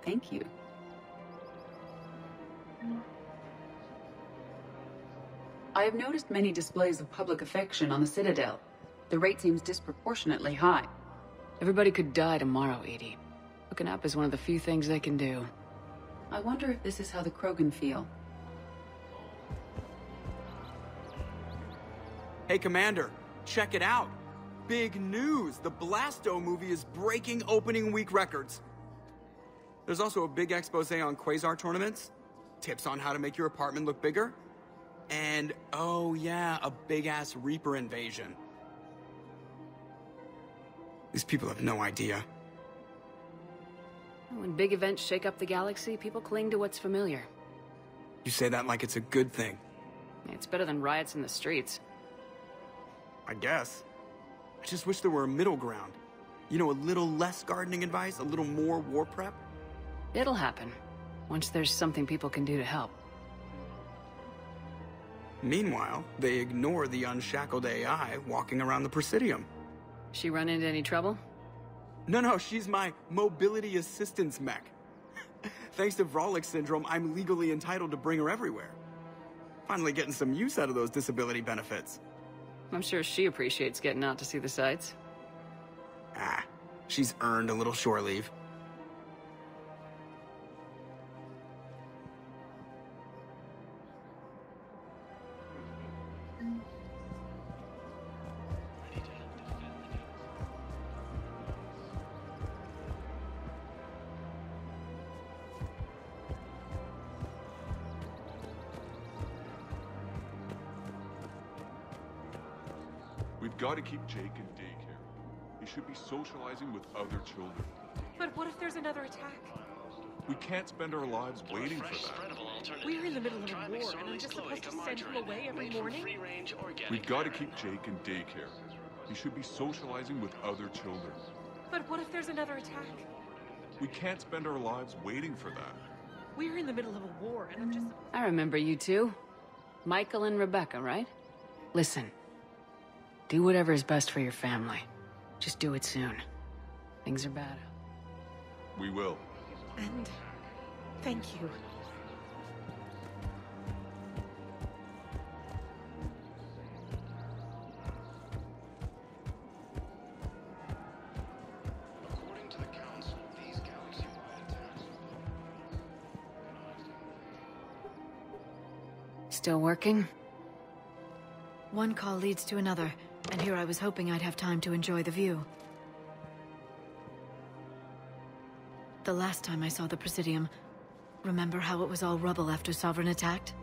Thank you. I have noticed many displays of public affection on the Citadel. The rate seems disproportionately high. Everybody could die tomorrow, Edie. Hooking up is one of the few things they can do. I wonder if this is how the Krogan feel. Hey, Commander, check it out. Big news! The Blasto movie is breaking opening week records. There's also a big expose on Quasar tournaments, tips on how to make your apartment look bigger, and, oh yeah, a big-ass Reaper invasion. These people have no idea. When big events shake up the galaxy, people cling to what's familiar. You say that like it's a good thing. It's better than riots in the streets. I guess. I just wish there were a middle ground. You know, a little less gardening advice, a little more war prep. It'll happen, once there's something people can do to help. Meanwhile, they ignore the unshackled AI walking around the Presidium. She run into any trouble? No, she's my mobility assistance mech. Thanks to Vralik syndrome, I'm legally entitled to bring her everywhere. Finally getting some use out of those disability benefits. I'm sure she appreciates getting out to see the sights. She's earned a little shore leave. We've got to keep Jake in daycare. He should be socializing with other children. But what if there's another attack? We can't spend our lives waiting for that. We're in the middle of a war, and I'm just supposed to send him away every morning? We've got to keep Jake in daycare. He should be socializing with other children. But what if there's another attack? We can't spend our lives waiting for that. We're in the middle of a war, and I'm just... I remember you two. Michael and Rebecca, right? Listen. Do whatever is best for your family. Just do it soon. Things are bad. We will. And thank you. According to the Council, these galaxy-wide attacks Still working? One call leads to another, and here I was hoping I'd have time to enjoy the view. The last time I saw the Presidium, remember how it was all rubble after Sovereign attacked?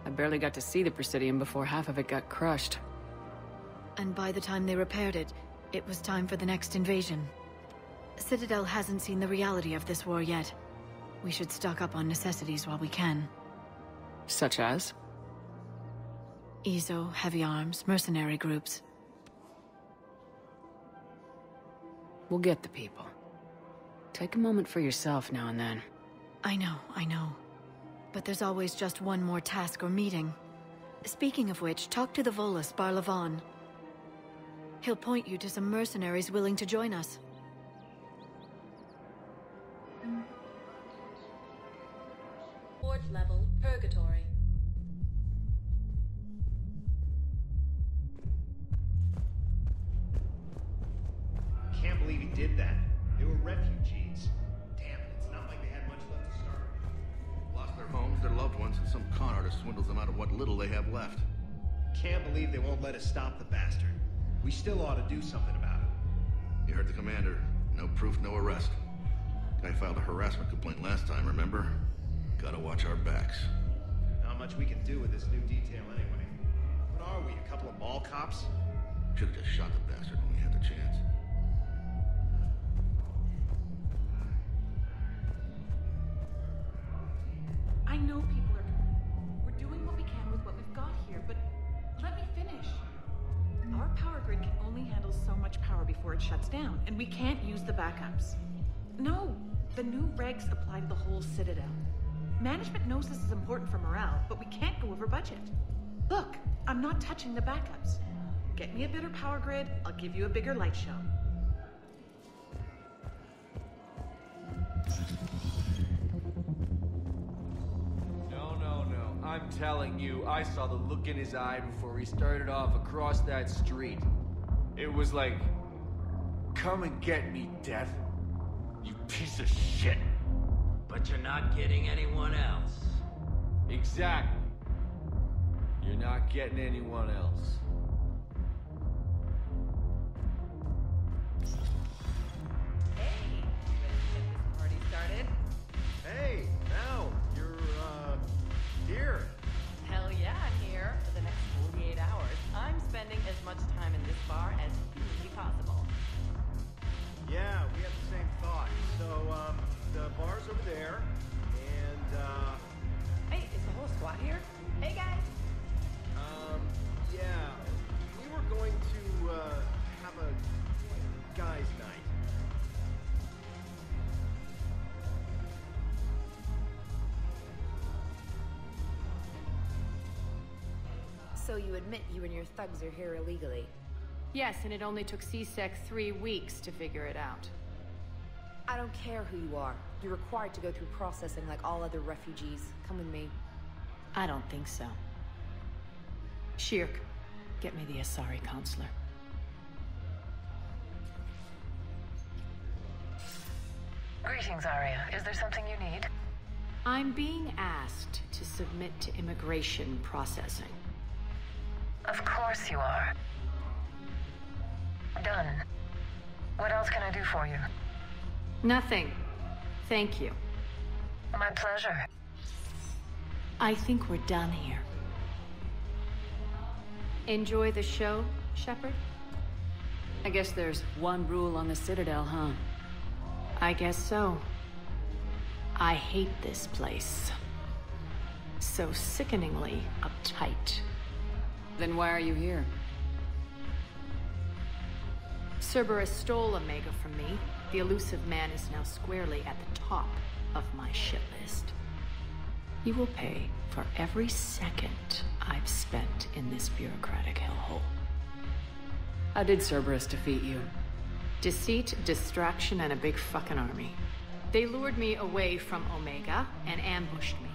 I barely got to see the Presidium before half of it got crushed. And by the time they repaired it, it was time for the next invasion. Citadel hasn't seen the reality of this war yet. We should stock up on necessities while we can. Such as? EZO, heavy arms, mercenary groups. We'll get the people. Take a moment for yourself now and then. I know. But there's always just one more task or meeting. Speaking of which, talk to the Volus, Barlavan. He'll point you to some mercenaries willing to join us. Port level, Purgatory. Can't believe he did that. They were refugees. Damn it, it's not like they had much left to start with. Lost their homes, their loved ones, and some con artist swindles them out of what little they have left. Can't believe they won't let us stop the bastard. We still ought to do something about it. You heard the commander. No proof, no arrest. Guy filed a harassment complaint last time, remember? Gotta watch our backs. Not much we can do with this new detail anyway. What are we, a couple of mall cops? Should've just shot the bastard when we had the chance. I know people are... We're doing what we can with what we've got here, but let me finish. Our power grid can only handle so much power before it shuts down, and we can't use the backups. No, the new regs apply to the whole Citadel. Management knows this is important for morale, but we can't go over budget. Look, I'm not touching the backups. Get me a better power grid, I'll give you a bigger light show. No. I'm telling you, I saw the look in his eye before he started off across that street. It was like, come and get me, Death. You piece of shit. But you're not getting anyone else. Exactly. You're not getting anyone else. Hey, ready to get this party started? Hey, now, you're, here. Hell yeah, I'm here for the next 48 hours. I'm spending as much time in this bar as humanly possible. Yeah, we have the same thought. So, the bar's over there, and, Hey, is the whole squad here? Hey, guys! yeah, we were going to, have a guys' night. So you admit you and your thugs are here illegally? Yes, and it only took CSEC 3 weeks to figure it out. I don't care who you are. You're required to go through processing like all other refugees. Come with me. I don't think so. Shirk, get me the Asari counselor. Greetings, Arya. Is there something you need? I'm being asked to submit to immigration processing. Of course you are. Done. What else can I do for you? Nothing. Thank you. My pleasure. I think we're done here. Enjoy the show, Shepard? I guess there's one rule on the Citadel, huh? I guess so. I hate this place. So sickeningly uptight. Then why are you here? Cerberus stole Omega from me. The elusive man is now squarely at the top of my shit list. You will pay for every second I've spent in this bureaucratic hellhole. How did Cerberus defeat you? Deceit, distraction, and a big fucking army. They lured me away from Omega and ambushed me.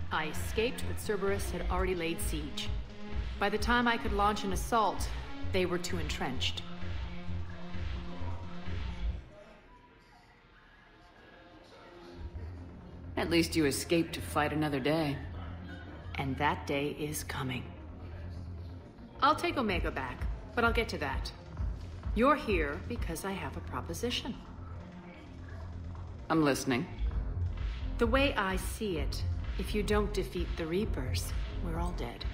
I escaped, but Cerberus had already laid siege. By the time I could launch an assault, they were too entrenched. At least you escaped to fight another day. And that day is coming. I'll take Omega back, but I'll get to that. You're here because I have a proposition. I'm listening. The way I see it, if you don't defeat the Reapers, we're all dead.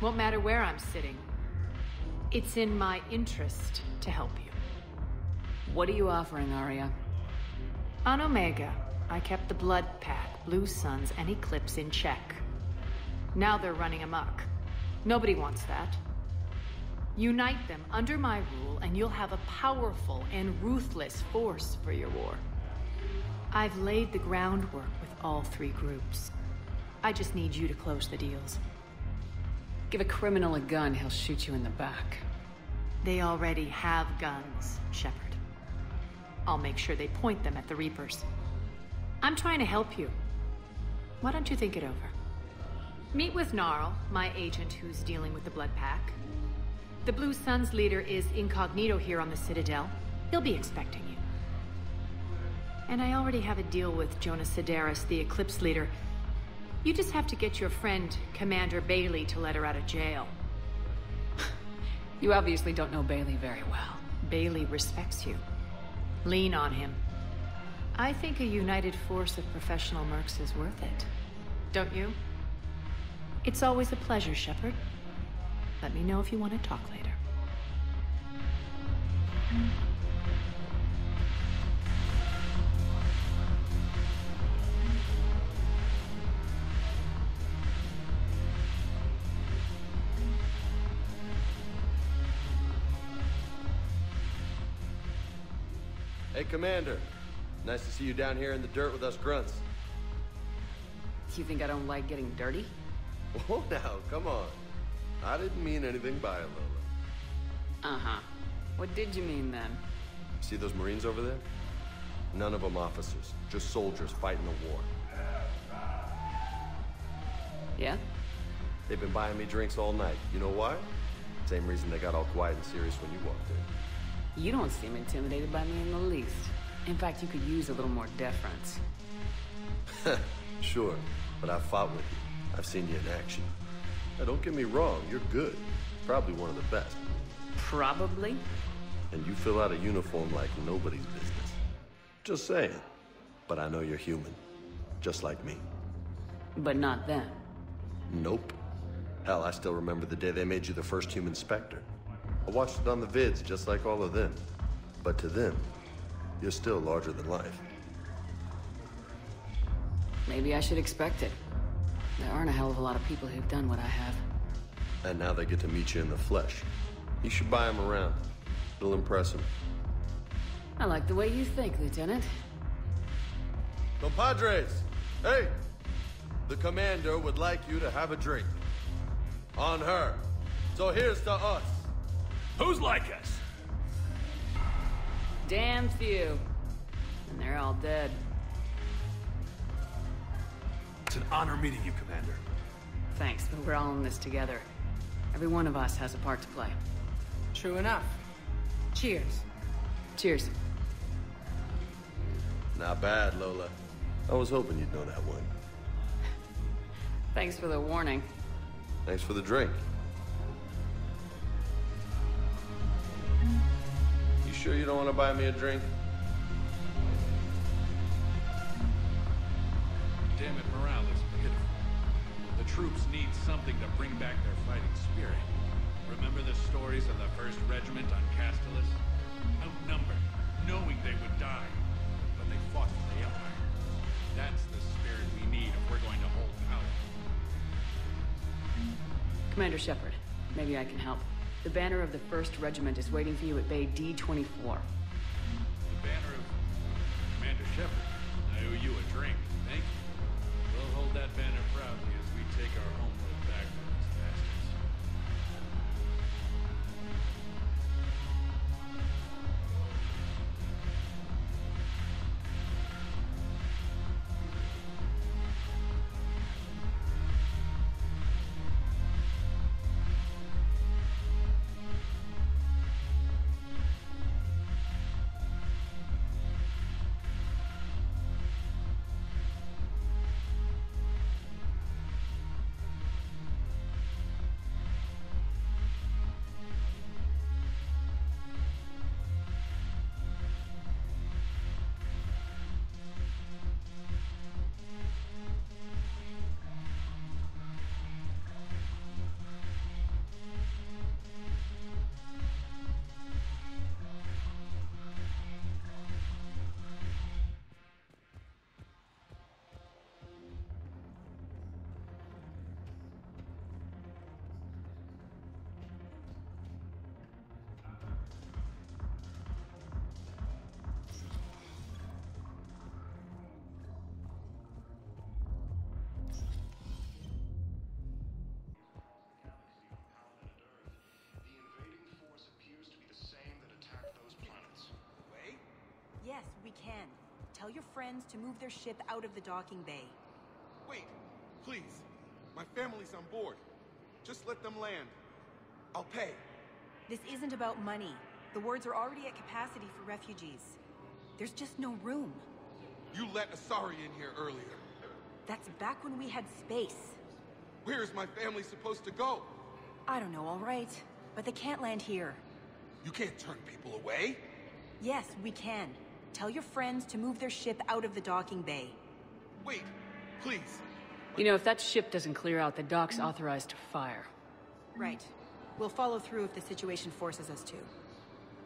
Won't matter where I'm sitting. It's in my interest to help you. What are you offering, Aria? On Omega, I kept the Blood Pack, Blue Suns, and Eclipse in check. Now they're running amok. Nobody wants that. Unite them under my rule, and you'll have a powerful and ruthless force for your war. I've laid the groundwork with all three groups. I just need you to close the deals. Give a criminal a gun, he'll shoot you in the back. They already have guns, Shepard. I'll make sure they point them at the Reapers. I'm trying to help you. Why don't you think it over? Meet with Gnarl, my agent who's dealing with the Blood Pack. The Blue Suns leader is incognito here on the Citadel. He'll be expecting you. And I already have a deal with Jonas Sedaris, the Eclipse leader. You just have to get your friend, Commander Bailey, to let her out of jail. You obviously don't know Bailey very well. Bailey respects you. Lean on him. I think a united force of professional mercs is worth it. Don't you? It's always a pleasure, Shepard. Let me know if you want to talk later. Hey, Commander. Nice to see you down here in the dirt with us grunts. You think I don't like getting dirty? Whoa, now, come on. I didn't mean anything by it, Lola. Uh-huh. What did you mean, then? See those Marines over there? None of them officers, just soldiers fighting the war. Yeah? They've been buying me drinks all night. You know why? Same reason they got all quiet and serious when you walked in. You don't seem intimidated by me in the least. In fact, you could use a little more deference. Sure, but I've fought with you. I've seen you in action. Now, don't get me wrong, you're good. Probably one of the best. Probably? And you fill out a uniform like nobody's business. Just saying. But I know you're human. Just like me. But not them. Nope. Hell, I still remember the day they made you the first human Spectre. I watched it on the vids, just like all of them. But to them, you're still larger than life. Maybe I should expect it. There aren't a hell of a lot of people who've done what I have. And now they get to meet you in the flesh. You should buy them around. It'll impress them. I like the way you think, Lieutenant. Compadres! Hey! The Commander would like you to have a drink. On her. So here's to us. Who's like us? Damn few. And they're all dead. It's an honor meeting you, Commander. Thanks, but we're all in this together. Every one of us has a part to play. True enough. Cheers. Cheers. Not bad, Lola. I was hoping you'd know that one. Thanks for the warning. Thanks for the drink. You sure you don't want to buy me a drink? Damn it, morale is pitiful. The troops need something to bring back their fighting spirit. Remember the stories of the 1st Regiment on Castellus? Outnumbered, knowing they would die, but they fought for the Empire. That's the spirit we need if we're going to hold power. Commander Shepard, maybe I can help. The banner of the 1st Regiment is waiting for you at Bay D-24. The banner of Commander Shepard. I owe you a drink. Thank you. We'll hold that banner proudly as we take our homeworld back from these bastards. we can. Tell your friends to move their ship out of the docking bay. Wait, please. My family's on board. Just let them land. I'll pay. This isn't about money. The wards are already at capacity for refugees. There's just no room. You let Asari in here earlier. That's back when we had space. Where is my family supposed to go? I don't know, all right. But they can't land here. You can't turn people away. Yes, we can. Tell your friends to move their ship out of the docking bay. Wait, please. You know, if that ship doesn't clear out, the dock's authorized to fire. Right. We'll follow through if the situation forces us to.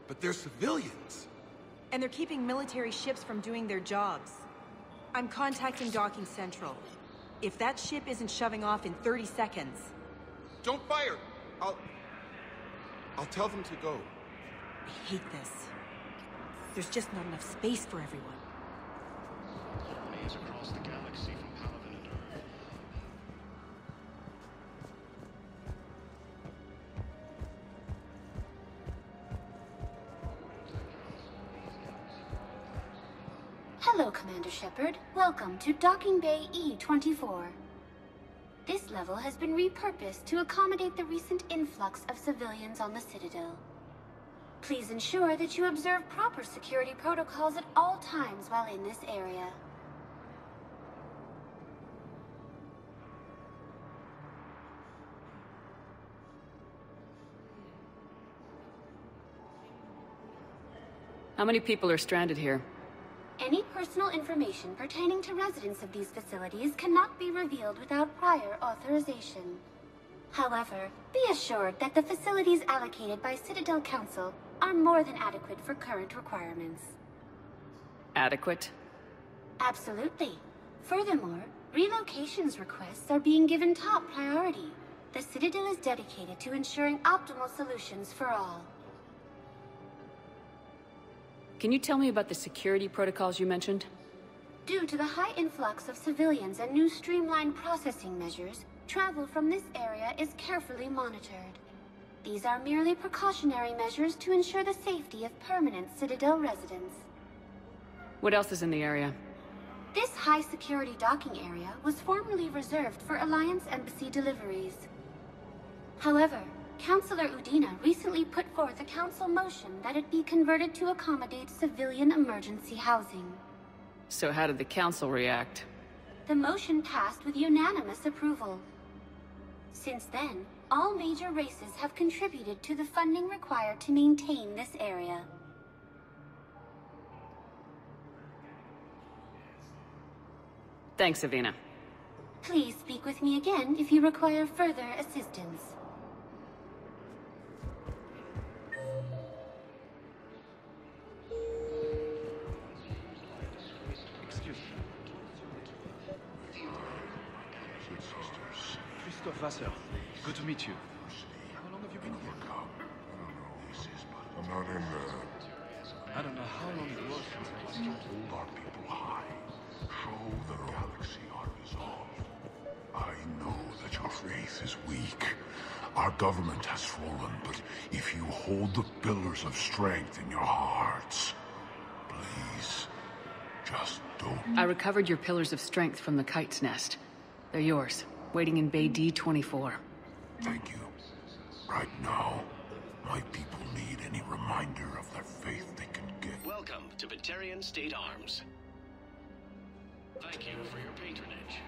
But they're civilians. And they're keeping military ships from doing their jobs. I'm contacting Docking Central. If that ship isn't shoving off in 30 seconds... Don't fire! I'll tell them to go. I hate this. There's just not enough space for everyone. Colonies across the galaxy from Palaven and Earth. Hello, Commander Shepard. Welcome to Docking Bay E-24. This level has been repurposed to accommodate the recent influx of civilians on the Citadel. Please ensure that you observe proper security protocols at all times while in this area. How many people are stranded here? Any personal information pertaining to residents of these facilities cannot be revealed without prior authorization. However, be assured that the facilities allocated by Citadel Council are more than adequate for current requirements. Adequate? Absolutely. Furthermore, relocations requests are being given top priority. The Citadel is dedicated to ensuring optimal solutions for all. Can you tell me about the security protocols you mentioned? Due to the high influx of civilians and new streamlined processing measures, travel from this area is carefully monitored. These are merely precautionary measures to ensure the safety of permanent Citadel residents. What else is in the area? This high-security docking area was formerly reserved for Alliance Embassy deliveries. However, Councilor Udina recently put forth a council motion that it be converted to accommodate civilian emergency housing. So how did the council react? The motion passed with unanimous approval. Since then, all major races have contributed to the funding required to maintain this area. Thanks, Avina. Please speak with me again if you require further assistance. Excuse me. Christophe Vasseur. Good to meet you. How long have you been here? I'm not in there. I don't know how long it was since I was here. Hold our people high. Show the galaxy our resolve. I know that your faith is weak. Our government has fallen, but if you hold the pillars of strength in your hearts, please, just don't. I recovered your pillars of strength from the Kite's Nest. They're yours, waiting in Bay D-24. Thank you. Right now, my people need any reminder of their faith they can get. Welcome to Batarian State Arms. Thank you for your patronage.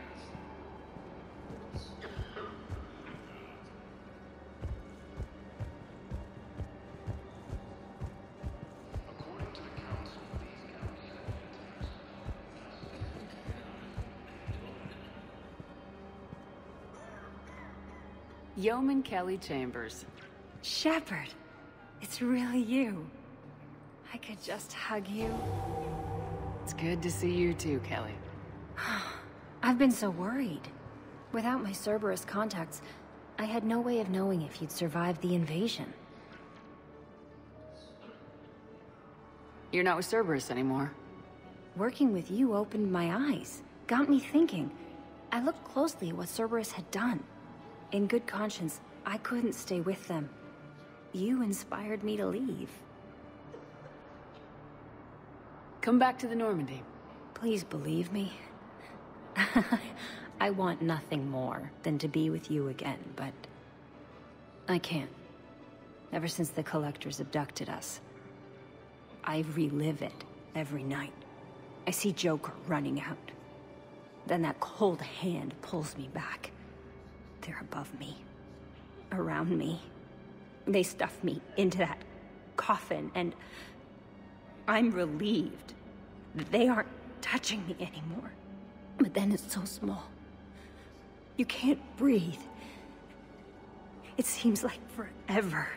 According to the Council, Yeoman Kelly Chambers. Shepard, it's really you. I could just hug you. It's good to see you too, Kelly. I've been so worried. Without my Cerberus contacts, I had no way of knowing if you'd survived the invasion. You're not with Cerberus anymore. Working with you opened my eyes, got me thinking. I looked closely at what Cerberus had done. In good conscience, I couldn't stay with them. You inspired me to leave. Come back to the Normandy. Please believe me. I want nothing more than to be with you again, but I can't. Ever since the Collectors abducted us, I relive it every night. I see Joker running out. Then that cold hand pulls me back. They're above me, around me. They stuff me into that coffin, and I'm relieved that they aren't touching me anymore. But then it's so small. You can't breathe. It seems like forever.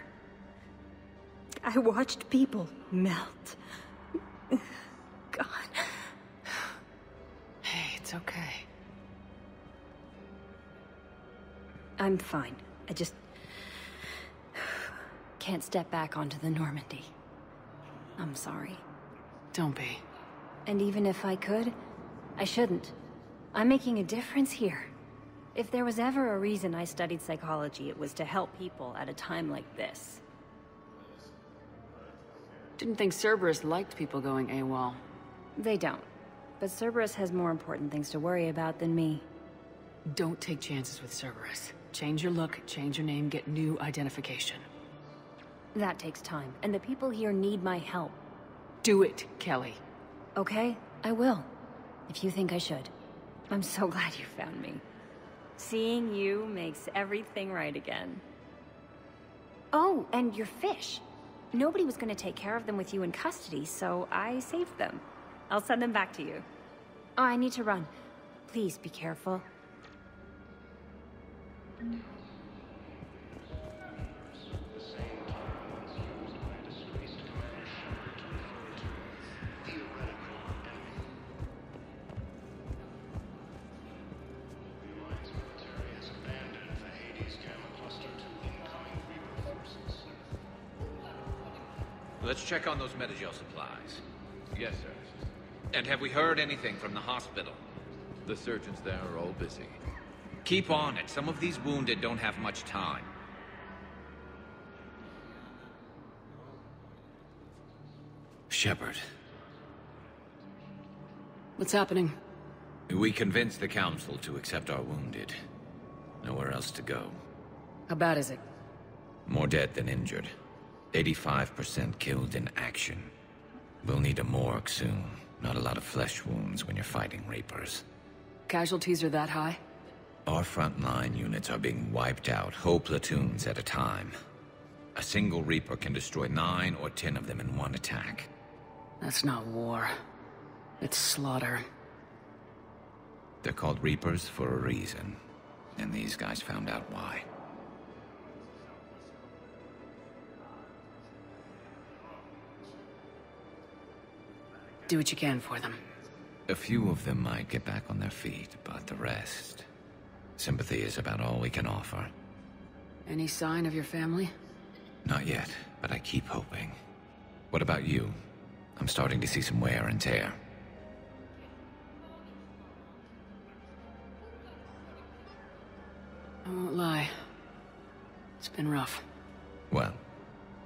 I watched people melt. God. Hey, it's okay. I'm fine. I just can't step back onto the Normandy. I'm sorry. Don't be. And even if I could, I shouldn't. I'm making a difference here. If there was ever a reason I studied psychology, it was to help people at a time like this. Didn't think Cerberus liked people going AWOL. They don't. But Cerberus has more important things to worry about than me. Don't take chances with Cerberus. Change your look, change your name, get new identification. That takes time, and the people here need my help. Do it, Kelly. Okay, I will. If you think I should. I'm so glad you found me. Seeing you makes everything right again. Oh, and your fish. Nobody was going to take care of them with you in custody, so I saved them. I'll send them back to you. Oh, I need to run. Please be careful. Let's check on those Metagel supplies. Yes, sir. And have we heard anything from the hospital? The surgeons there are all busy. Keep on it. Some of these wounded don't have much time. Shepard. What's happening? We convinced the Council to accept our wounded. Nowhere else to go. How bad is it? More dead than injured. 85% killed in action. We'll need a morgue soon. Not a lot of flesh wounds when you're fighting Reapers. Casualties are that high? Our frontline units are being wiped out, whole platoons at a time. A single Reaper can destroy 9 or 10 of them in one attack. That's not war. It's slaughter. They're called Reapers for a reason. And these guys found out why. Do what you can for them. A few of them might get back on their feet, but the rest... Sympathy is about all we can offer. Any sign of your family? Not yet, but I keep hoping. What about you? I'm starting to see some wear and tear. I won't lie. It's been rough. Well,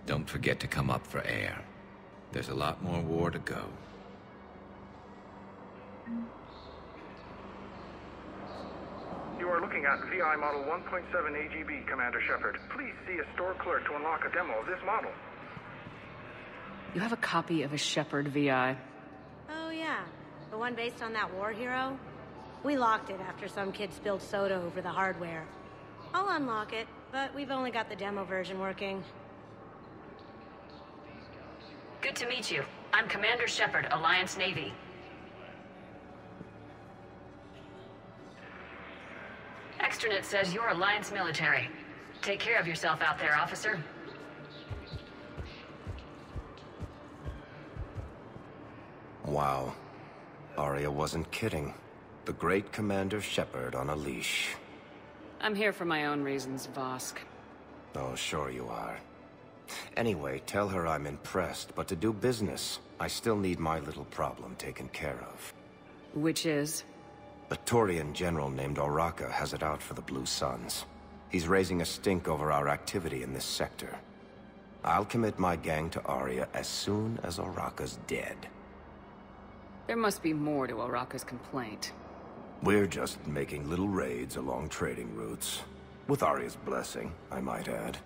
don't forget to come up for air. There's a lot more war to go. You are looking at VI Model 1.7 AGB, Commander Shepard. Please see a store clerk to unlock a demo of this model. You have a copy of a Shepard VI. Oh yeah, the one based on that war hero? We locked it after some kid spilled soda over the hardware. I'll unlock it, but we've only got the demo version working. Good to meet you. I'm Commander Shepard, Alliance Navy. Extranet says you're Alliance military. Take care of yourself out there, officer. Wow. Aria wasn't kidding. The great Commander Shepard on a leash. I'm here for my own reasons, Vosk. Oh, sure you are. Anyway, tell her I'm impressed, but to do business, I still need my little problem taken care of. Which is? A Turian general named Oraka has it out for the Blue Suns. He's raising a stink over our activity in this sector. I'll commit my gang to Aria as soon as Oraka's dead. There must be more to Araka's complaint. We're just making little raids along trading routes. With Arya's blessing, I might add.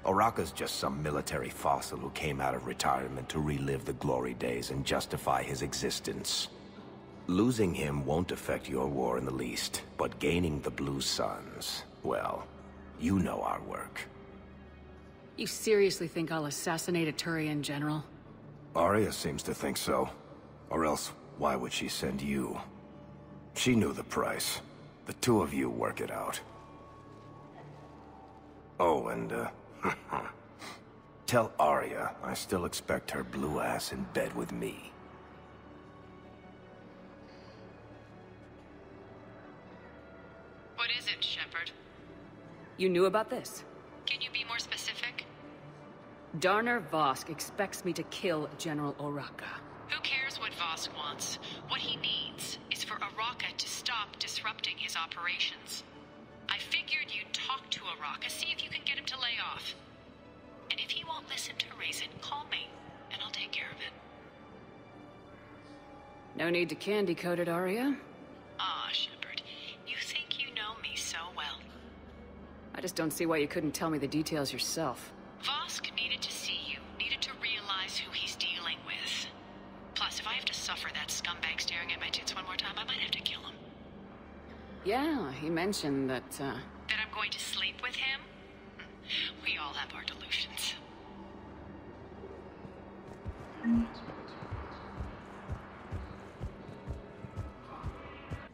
Araka's just some military fossil who came out of retirement to relive the glory days and justify his existence. Losing him won't affect your war in the least, but gaining the Blue Suns, well, you know our work. You seriously think I'll assassinate a Turian general? Arya seems to think so. Or else, why would she send you? She knew the price. The two of you work it out. Oh, and, tell Arya I still expect her blue ass in bed with me. What is it, Shepard? You knew about this? Can you be more specific? Darner Vosk expects me to kill General Araka. Who cares what Vosk wants? What he needs is for Araka to stop disrupting his operations. I figured you'd talk to Araka, see if you can get him to lay off. And if he won't listen to reason, call me, and I'll take care of it. No need to candy-coat it, Arya. Ah, Shepard, you think you know me so well. I just don't see why you couldn't tell me the details yourself. Vosk needed to see you, needed to realize who he's dealing with. Plus, if I have to suffer that scumbag staring at my tits one more time, I might have to kill him. Yeah, he mentioned that, That I'm going to sleep with him? We all have our delusions.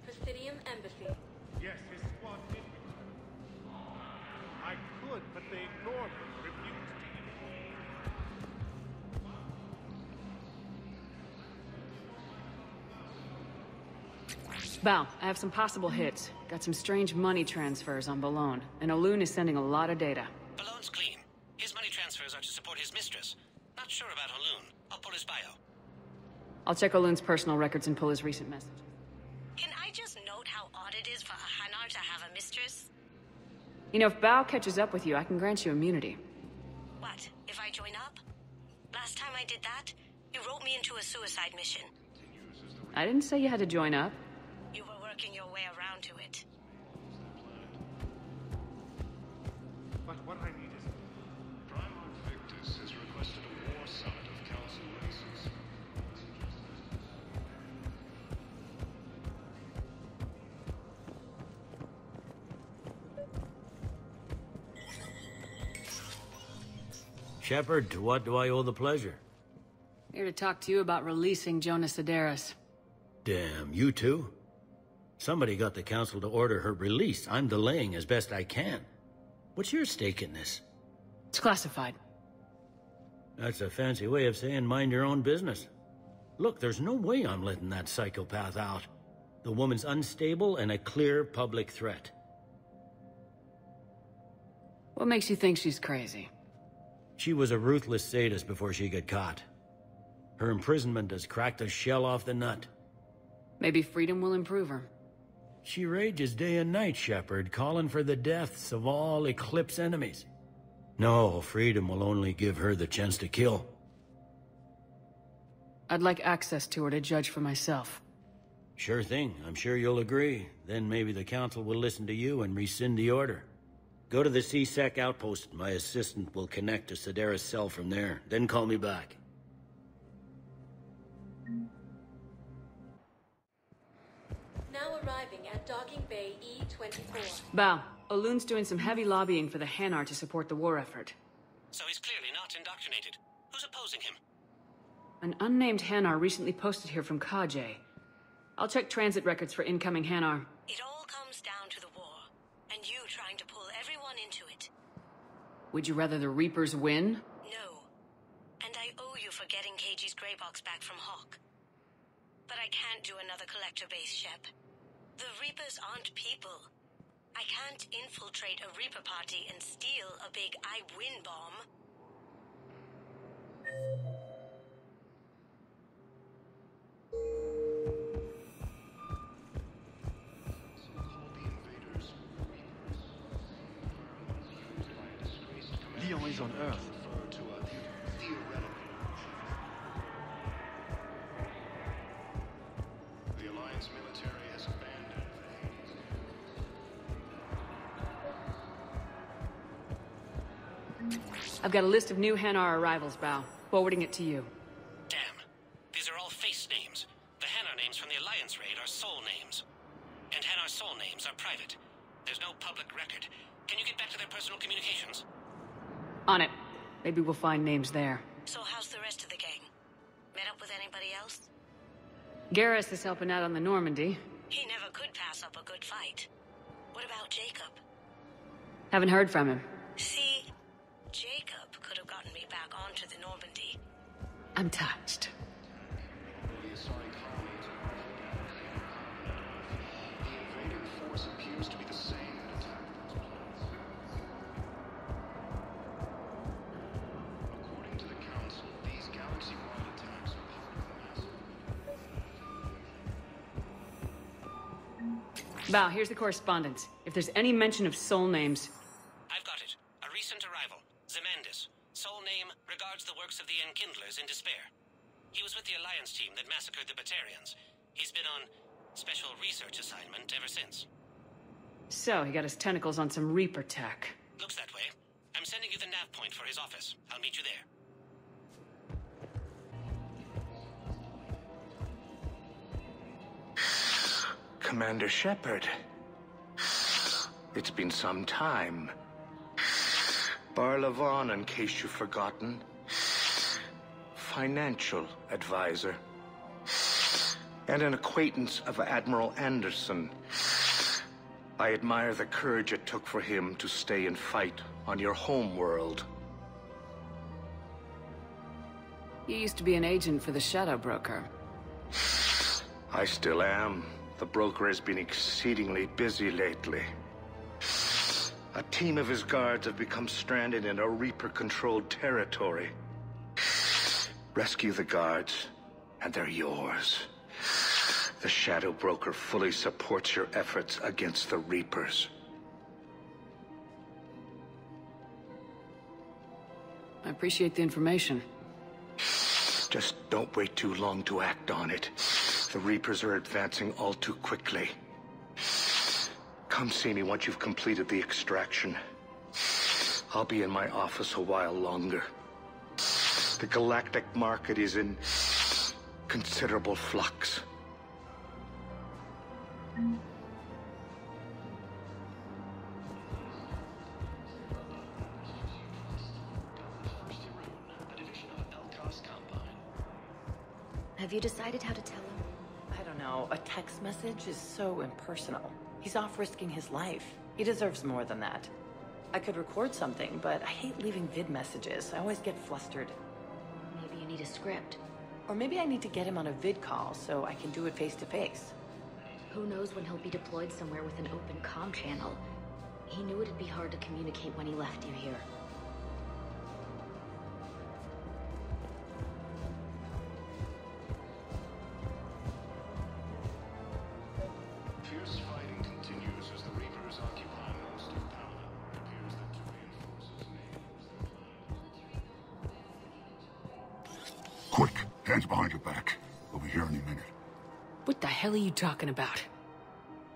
Presidium Embassy. Yes, his squad did me. I could, but they ignored me, refused to. Bao, I have some possible hits. Got some strange money transfers on Balone, and Olun is sending a lot of data. Balone's clean. His money transfers are to support his mistress. Not sure about Olun. I'll pull his bio. I'll check Olun's personal records and pull his recent messages. Can I just note how odd it is for a Hanar to have a mistress? You know, if Bao catches up with you, I can grant you immunity. What, if I join up? Last time I did that, you wrote me into a suicide mission. I didn't say you had to join up. You were working your way around to it. But what I need is... Primarch Victus has requested a war summit of Council races. Shepard, to what do I owe the pleasure? Here to talk to you about releasing Jonas Sederis. Damn, you too? Somebody got the Council to order her release. I'm delaying as best I can. What's your stake in this? It's classified. That's a fancy way of saying mind your own business. Look, there's no way I'm letting that psychopath out. The woman's unstable and a clear public threat. What makes you think she's crazy? She was a ruthless sadist before she got caught. Her imprisonment has cracked the shell off the nut. Maybe freedom will improve her. She rages day and night, Shepard, calling for the deaths of all Eclipse enemies. No, freedom will only give her the chance to kill. I'd like access to her to judge for myself. Sure thing. I'm sure you'll agree. Then maybe the Council will listen to you and rescind the order. Go to the C-Sec outpost. My assistant will connect to Sederis' cell from there. Then call me back. Now arriving at Docking Bay E-24. Bao, Olun's doing some heavy lobbying for the Hanar to support the war effort. So he's clearly not indoctrinated. Who's opposing him? An unnamed Hanar recently posted here from Khaje. I'll check transit records for incoming Hanar. It all comes down to the war, and you trying to pull everyone into it. Would you rather the Reapers win? No. And I owe you for getting KG's Grey Box back from Hawk. But I can't do another collector base, Shep. The Reapers aren't people. I can't infiltrate a Reaper party and steal a big I win bomb. Leon is on Earth. I've got a list of new Hanar arrivals, Bao. Forwarding it to you. Damn. These are all face names. The Hanar names from the Alliance raid are soul names. And Hanar soul names are private. There's no public record. Can you get back to their personal communications? On it. Maybe we'll find names there. So how's the rest of the gang? Met up with anybody else? Garrus is helping out on the Normandy. He never could pass up a good fight. What about Jacob? Haven't heard from him. See, Jacob could have gotten me back onto the Normandy. I'm touched. Bao, here's the correspondence. If there's any mention of soul names... I've got it. A recent arrival. Zemandis. Soul name regards the works of the Enkindlers in despair. He was with the Alliance team that massacred the Batarians. He's been on special research assignment ever since. So, he got his tentacles on some Reaper tech. Looks that way. I'm sending you the nav point for his office. I'll meet you there. Commander Shepard. It's been some time. Barlavon, in case you've forgotten. Financial advisor. And an acquaintance of Admiral Anderson. I admire the courage it took for him to stay and fight on your home world. You used to be an agent for the Shadow Broker. I still am. The broker has been exceedingly busy lately. A team of his guards have become stranded in a Reaper-controlled territory. Rescue the guards, and they're yours. The Shadow Broker fully supports your efforts against the Reapers. I appreciate the information. Just don't wait too long to act on it. The Reapers are advancing all too quickly. Come see me once you've completed the extraction. I'll be in my office a while longer. The galactic market is in considerable flux. Have you decided how to tell him? I don't know. A text message is so impersonal. He's off risking his life. He deserves more than that. I could record something, but I hate leaving vid messages. I always get flustered. Maybe you need a script. Or maybe I need to get him on a vid call so I can do it face to face. Who knows when he'll be deployed somewhere with an open comm channel. He knew it'd be hard to communicate when he left you here. Fierce fighting continues as the Reapers occupy most of Paladin. It appears that to reinforce his name is the plan. Quick, hands behind your back. We'll be here any minute. What the hell are you talking about?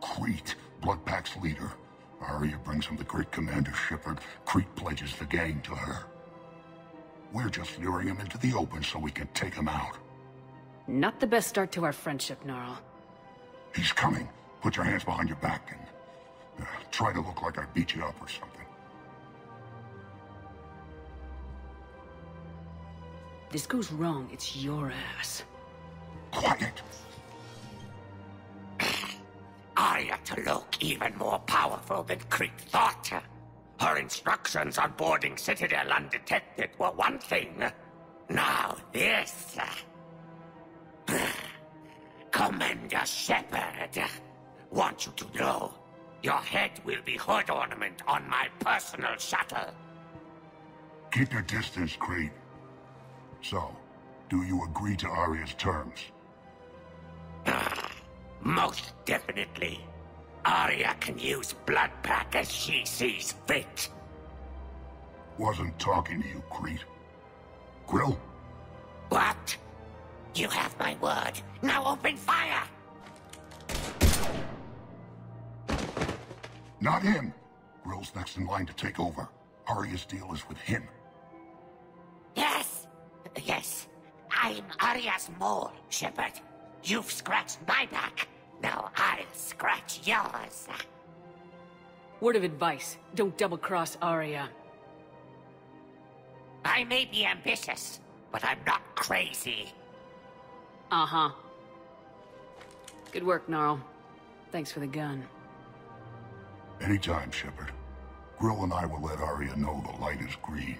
Crete, Bloodpack's leader. Arya brings him the great Commander Shepard. Crete pledges the gang to her. We're just luring him into the open so we can take him out. Not the best start to our friendship, Gnarl. He's coming. Put your hands behind your back and try to look like I beat you up or something. This goes wrong, it's your ass. Quiet! Arya to look even more powerful than Crete thought. Her instructions on boarding Citadel undetected were one thing. Now this. Commander Shepard, want you to know, your head will be hood ornament on my personal shuttle. Keep your distance, Crete. So, do you agree to Arya's terms? Most definitely. Arya can use Bloodpack as she sees fit. Wasn't talking to you, Crete. Grill? What? You have my word. Now open fire! Not him. Grill's next in line to take over. Arya's deal is with him. I'm Arya's mole, Shepard. You've scratched my back. Now I'll scratch yours. Word of advice, don't double-cross Arya. I may be ambitious, but I'm not crazy. Uh-huh. Good work, Gnarl. Thanks for the gun. Anytime, Shepard. Grill and I will let Arya know the light is green.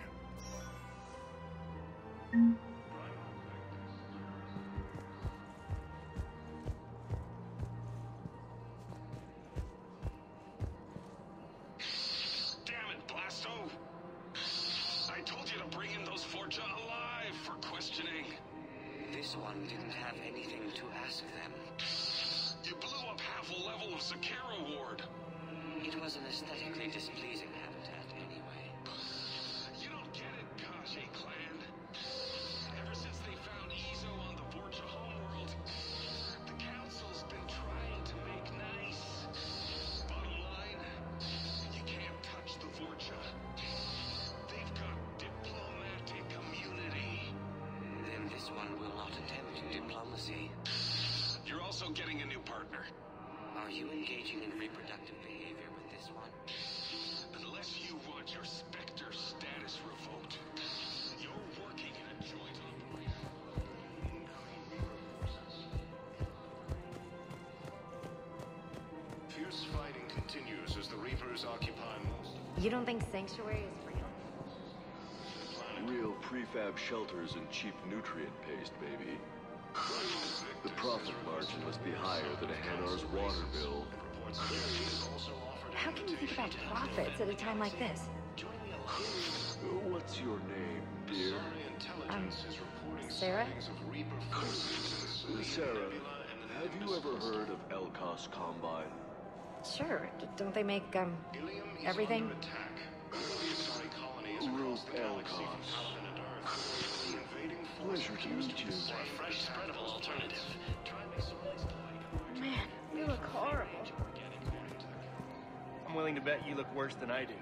Damn it, Blasto! I told you to bring in those Forja alive for questioning. This one didn't have anything to ask them. You blew up half a level of Zakera Ward. It was an aesthetically displeasing habitat anyway. You don't get it, Kaji clan. Ever since they found Izo on the Forja homeworld, the Council's been trying to make nice. Bottom line, you can't touch the Forja. They've got diplomatic immunity. Then this one will not attempt diplomacy. You're also getting a new partner. Are you engaging in reproductive behavior with this one? Unless you want your Spectre status revoked, you're working in a joint operation. Fierce fighting continues as the Reapers occupy most. You don't think Sanctuary is real? Real prefab shelters and cheap nutrient paste, baby. The profit margin must be higher than a Hanar's water bill. How can you think about profits at a time like this? What's your name, dear? Sarah? Sarah, have you ever heard of Elkos Combine? Sure. Don't they make, everything? Ruth Elkos. Pleasure to meet you. Fresh spreadable alternative. Man, you look horrible. I'm willing to bet you look worse than I do.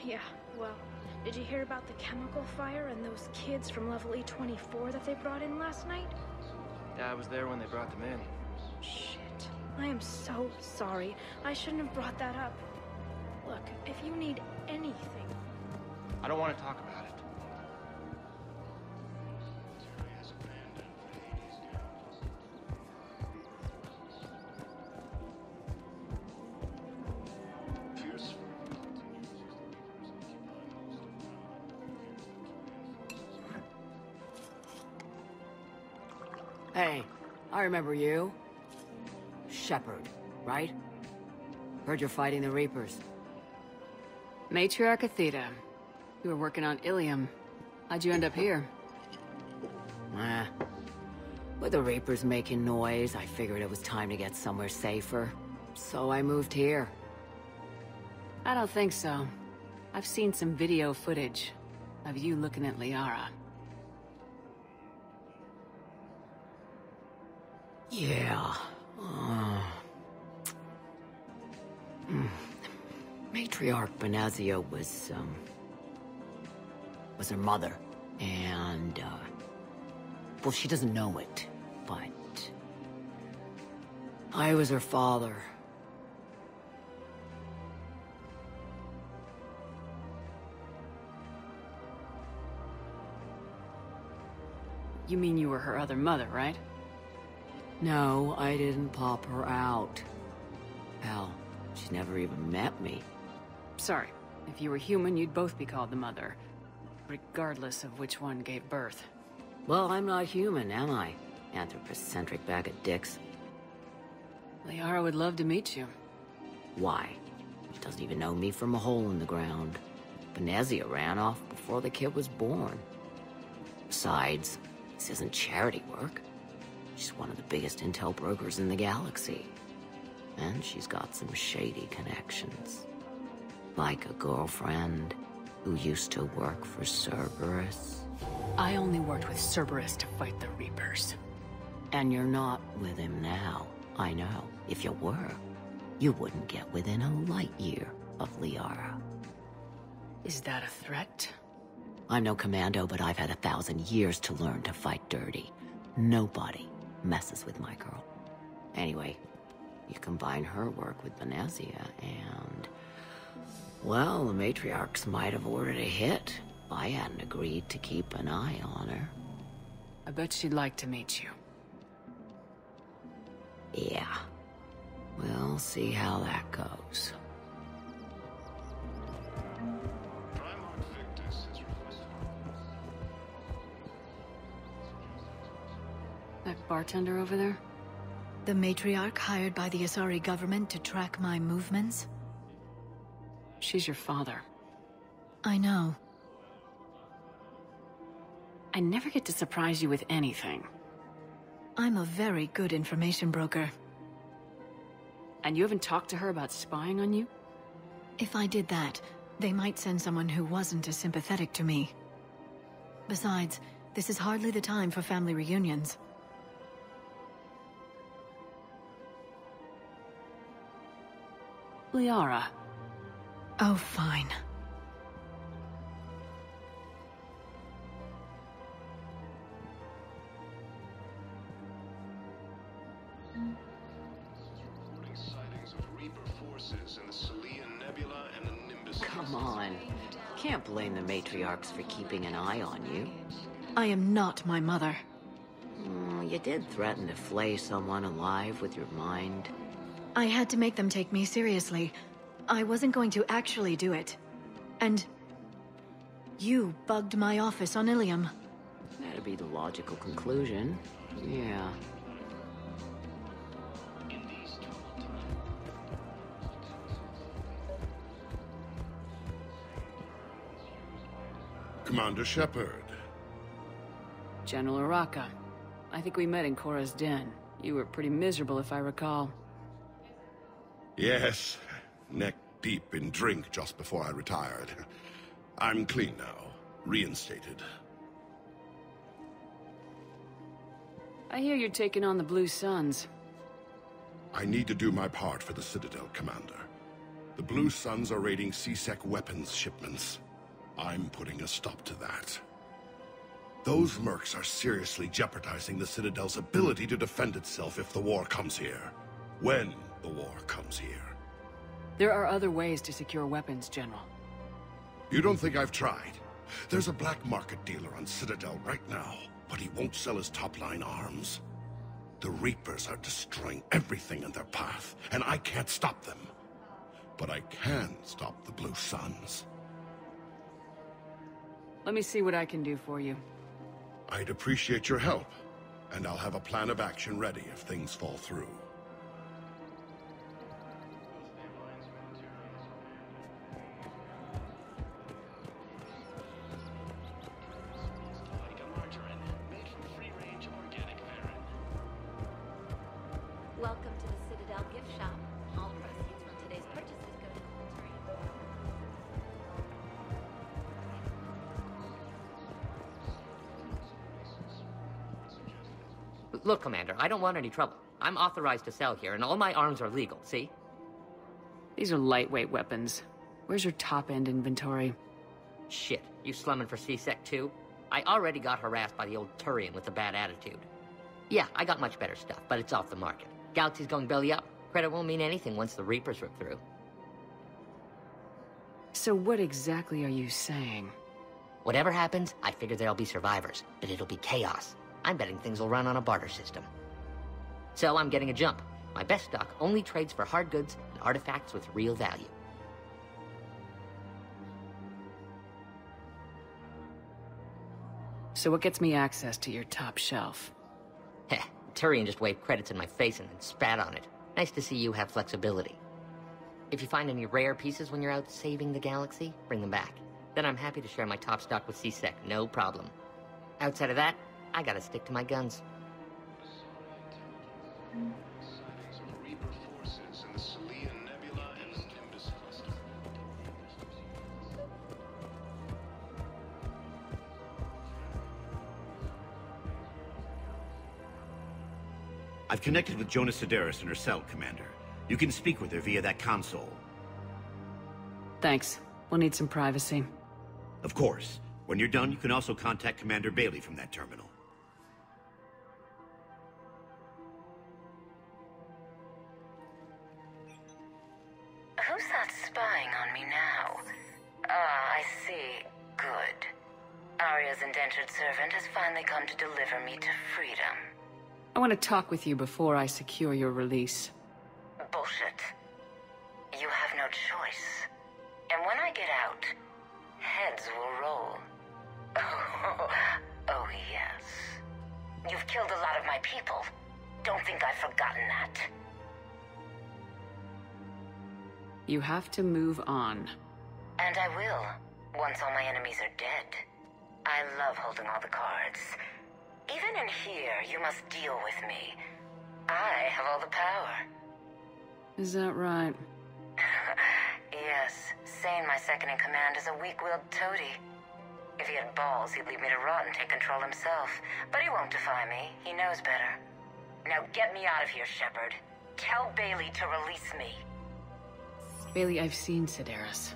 Yeah, well, did you hear about the chemical fire and those kids from level E24 that they brought in last night? Yeah, I was there when they brought them in. Shit. I am so sorry. I shouldn't have brought that up. Look, if you need anything... I don't want to talk about it. Hey, I remember you. Shepard, right? Heard you're fighting the Reapers. Matriarch Athena. You were working on Ilium. How'd you end up here? With the Reapers making noise, I figured it was time to get somewhere safer. So I moved here. I don't think so. I've seen some video footage of you looking at Liara. Yeah. Matriarch Benazia was her mother. And, well, she doesn't know it, but I was her father. You mean you were her other mother, right? No, I didn't pop her out. Hell, she's never even met me. Sorry, if you were human, you'd both be called the mother, regardless of which one gave birth. Well, I'm not human, am I? Anthropocentric bag of dicks. Liara would love to meet you. Why? She doesn't even know me from a hole in the ground. Benazia ran off before the kid was born. Besides, this isn't charity work. She's one of the biggest intel brokers in the galaxy. And she's got some shady connections. Like a girlfriend who used to work for Cerberus. I only worked with Cerberus to fight the Reapers. And you're not with him now. I know. If you were, you wouldn't get within a light year of Liara. Is that a threat? I'm no commando, but I've had 1,000 years to learn to fight dirty. Nobody messes with my girl. Anyway, you combine her work with Benezia and... well, the matriarchs might have ordered a hit if I hadn't agreed to keep an eye on her. I bet she'd like to meet you. Yeah. We'll see how that goes. That bartender over there? The matriarch hired by the Asari government to track my movements? She's your father. I know. I never get to surprise you with anything. I'm a very good information broker. And you haven't talked to her about spying on you? If I did that, they might send someone who wasn't as sympathetic to me. Besides, this is hardly the time for family reunions. Liara. Oh, fine. Come on. Can't blame the matriarchs for keeping an eye on you. I am not my mother. You did threaten to flay someone alive with your mind. I had to make them take me seriously. I wasn't going to actually do it. And... you bugged my office on Ilium. That'd be the logical conclusion. Yeah. Commander Shepard. General Araka. I think we met in Korra's den. You were pretty miserable, if I recall. Yes. Neck deep in drink just before I retired. I'm clean now. Reinstated. I hear you're taking on the Blue Suns. I need to do my part for the Citadel, Commander. The Blue Suns are raiding C-Sec weapons shipments. I'm putting a stop to that. Those mercs are seriously jeopardizing the Citadel's ability to defend itself if the war comes here. When the war comes here. There are other ways to secure weapons, General. You don't think I've tried? There's a black market dealer on Citadel right now, but he won't sell his top-line arms. The Reapers are destroying everything in their path, and I can't stop them. But I can stop the Blue Suns. Let me see what I can do for you. I'd appreciate your help, and I'll have a plan of action ready if things fall through. Welcome to the Citadel gift shop. All proceeds from today's purchases go to military. Look, Commander, I don't want any trouble. I'm authorized to sell here, and all my arms are legal, see? These are lightweight weapons. Where's your top-end inventory? Shit, you slumming for C-Sec too? I already got harassed by the old Turian with a bad attitude. Yeah, I got much better stuff, but it's off the market. Galaxy's going belly up. Credit won't mean anything once the Reapers rip through. So what exactly are you saying? Whatever happens, I figure there'll be survivors, but it'll be chaos. I'm betting things will run on a barter system. So I'm getting a jump. My best stock only trades for hard goods and artifacts with real value. So what gets me access to your top shelf? Heh, Turian just waved credits in my face and then spat on it. Nice to see you have flexibility. If you find any rare pieces when you're out saving the galaxy, bring them back. Then I'm happy to share my top stock with C-Sec, no problem. Outside of that, I gotta stick to my guns. I've connected with Jonah Sedaris in her cell, Commander. You can speak with her via that console. Thanks. We'll need some privacy. Of course. When you're done, you can also contact Commander Bailey from that terminal. Who's that spying on me now? Ah, I see. Good. Aria's indentured servant has finally come to deliver me to freedom. I want to talk with you before I secure your release. Bullshit. You have no choice. And when I get out, heads will roll. Oh, yes. You've killed a lot of my people. Don't think I've forgotten that. You have to move on. And I will, once all my enemies are dead. I love holding all the cards. Even in here, you must deal with me. I have all the power. Is that right? Yes, Sane, my second-in-command, is a weak-willed toady. If he had balls, he'd leave me to rot and take control himself. But he won't defy me. He knows better. Now get me out of here, Shepard. Tell Bailey to release me. Bailey, I've seen Sedaris.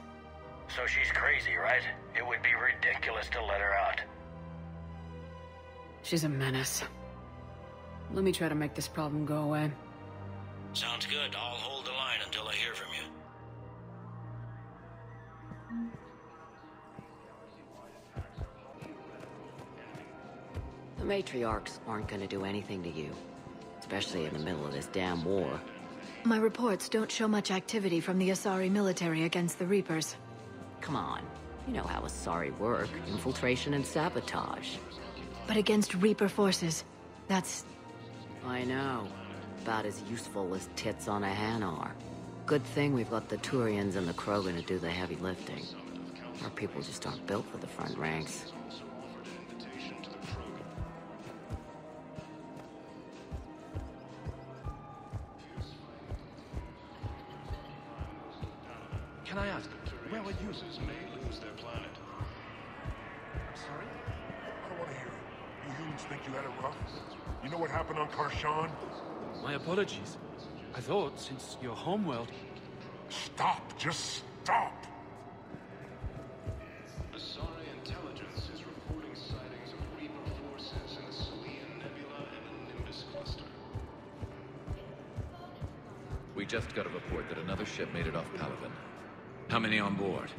So she's crazy, right? It would be ridiculous to let her out. She's a menace. Let me try to make this problem go away. Sounds good. I'll hold the line until I hear from you. The matriarchs aren't gonna do anything to you. Especially in the middle of this damn war. My reports don't show much activity from the Asari military against the Reapers. Come on. You know how Asari work. Infiltration and sabotage. But against Reaper forces, that's... I know. About as useful as tits on a hen are. Good thing we've got the Turians and the Krogan to do the heavy lifting. Our people just aren't built for the front ranks. Can I ask, where were you? May lose their planet. I'm sorry? I don't want to hear it. You humans think you had it rough? You know what happened on Karshan? My apologies. I thought, since your homeworld... Stop! Just stop! Asari intelligence is reporting sightings of Reaper forces in the Salian Nebula and the Nimbus cluster. We just got a report that another ship made it off Palaven. How many on board?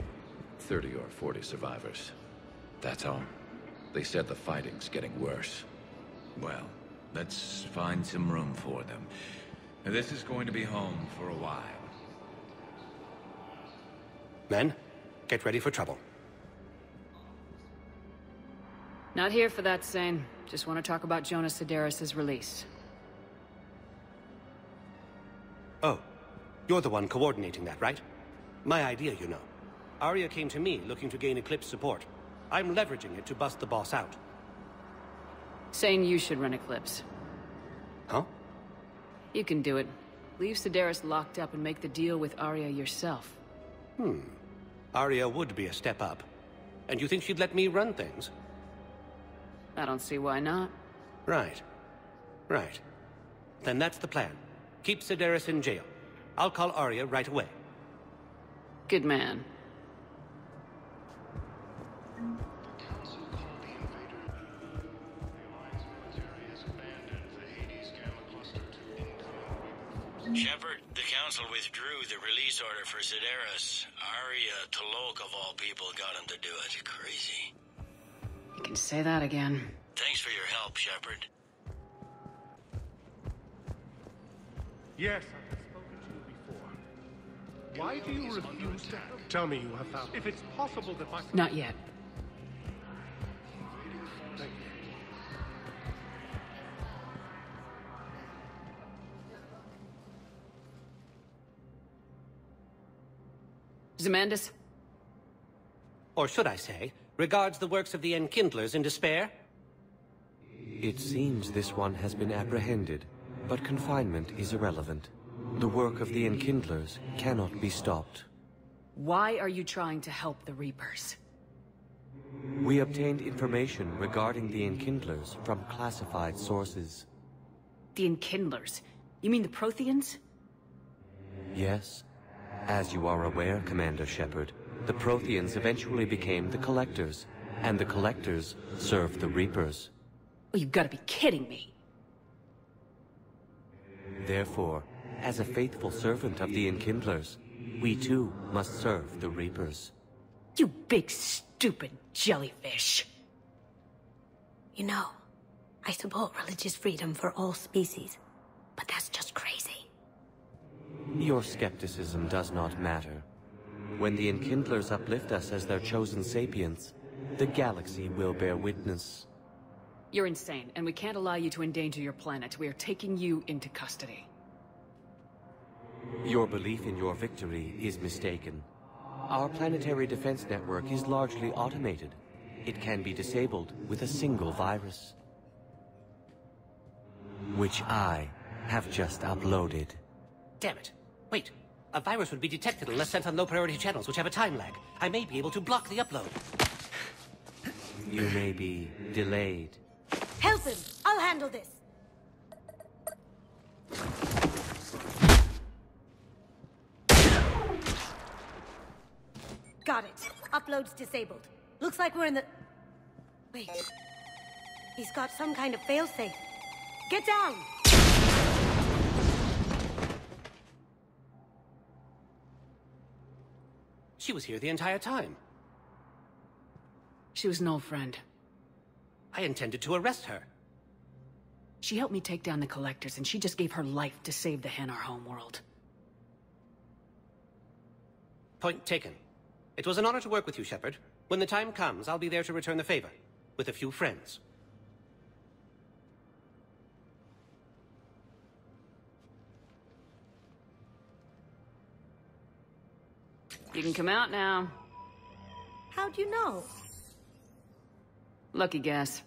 30 or 40 survivors. That's all. They said the fighting's getting worse. Well, let's find some room for them. This is going to be home for a while. Men, get ready for trouble. Not here for that, Sane. Just want to talk about Jonas Sedaris' release. Oh, you're the one coordinating that, right? My idea, you know. Aria came to me looking to gain Eclipse support. I'm leveraging it to bust the boss out. Sane, you should run Eclipse. Huh? You can do it. Leave Sedaris locked up and make the deal with Aria yourself. Aria would be a step up. And you think she'd let me run things? I don't see why not. Right. Right. Then that's the plan. Keep Sedaris in jail. I'll call Aria right away. Good man. Shepard, the Council withdrew the release order for Sedaris. Aria T'Loak, of all people, got him to do it. Crazy. You can say that again. Thanks for your help, Shepard. Yes, I've spoken to you before. Why do you refuse to tell me you have found... If it's possible that my... Not yet. Thank you. Zemandis? Or should I say, regards the works of the Enkindlers in despair? It seems this one has been apprehended, but confinement is irrelevant. The work of the Enkindlers cannot be stopped. Why are you trying to help the Reapers? We obtained information regarding the Enkindlers from classified sources. The Enkindlers? You mean the Protheans? Yes. As you are aware, Commander Shepard, the Protheans eventually became the Collectors, and the Collectors serve the Reapers. Oh, you've got to be kidding me. Therefore, as a faithful servant of the Enkindlers, we too must serve the Reapers. You big, stupid jellyfish. You know, I support religious freedom for all species, but that's just crazy. Your skepticism does not matter. When the Enkindlers uplift us as their chosen sapients, the galaxy will bear witness. You're insane, and we can't allow you to endanger your planet. We are taking you into custody. Your belief in your victory is mistaken. Our planetary defense network is largely automated. It can be disabled with a single virus, which I have just uploaded. Damn it. Wait. A virus would be detected unless sent on low-priority channels, which have a time lag. I may be able to block the upload. You may be delayed. Help him! I'll handle this! Got it. Upload's disabled. Looks like we're in the... Wait. He's got some kind of failsafe. Get down! She was here the entire time. She was an old friend. I intended to arrest her. She helped me take down the Collectors, and she just gave her life to save the Hanar homeworld. Point taken. It was an honor to work with you, Shepard. When the time comes, I'll be there to return the favor. With a few friends. You can come out now. How'd you know? Lucky guess.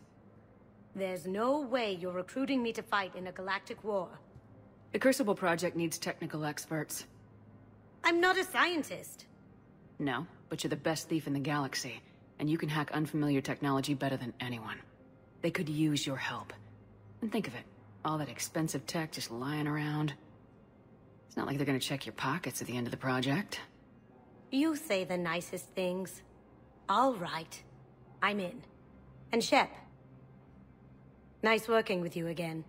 There's no way you're recruiting me to fight in a galactic war. The Crucible Project needs technical experts. I'm not a scientist. No, but you're the best thief in the galaxy, and you can hack unfamiliar technology better than anyone. They could use your help. And think of it, all that expensive tech just lying around. It's not like they're gonna check your pockets at the end of the project. You say the nicest things. All right. I'm in. And Shep, nice working with you again.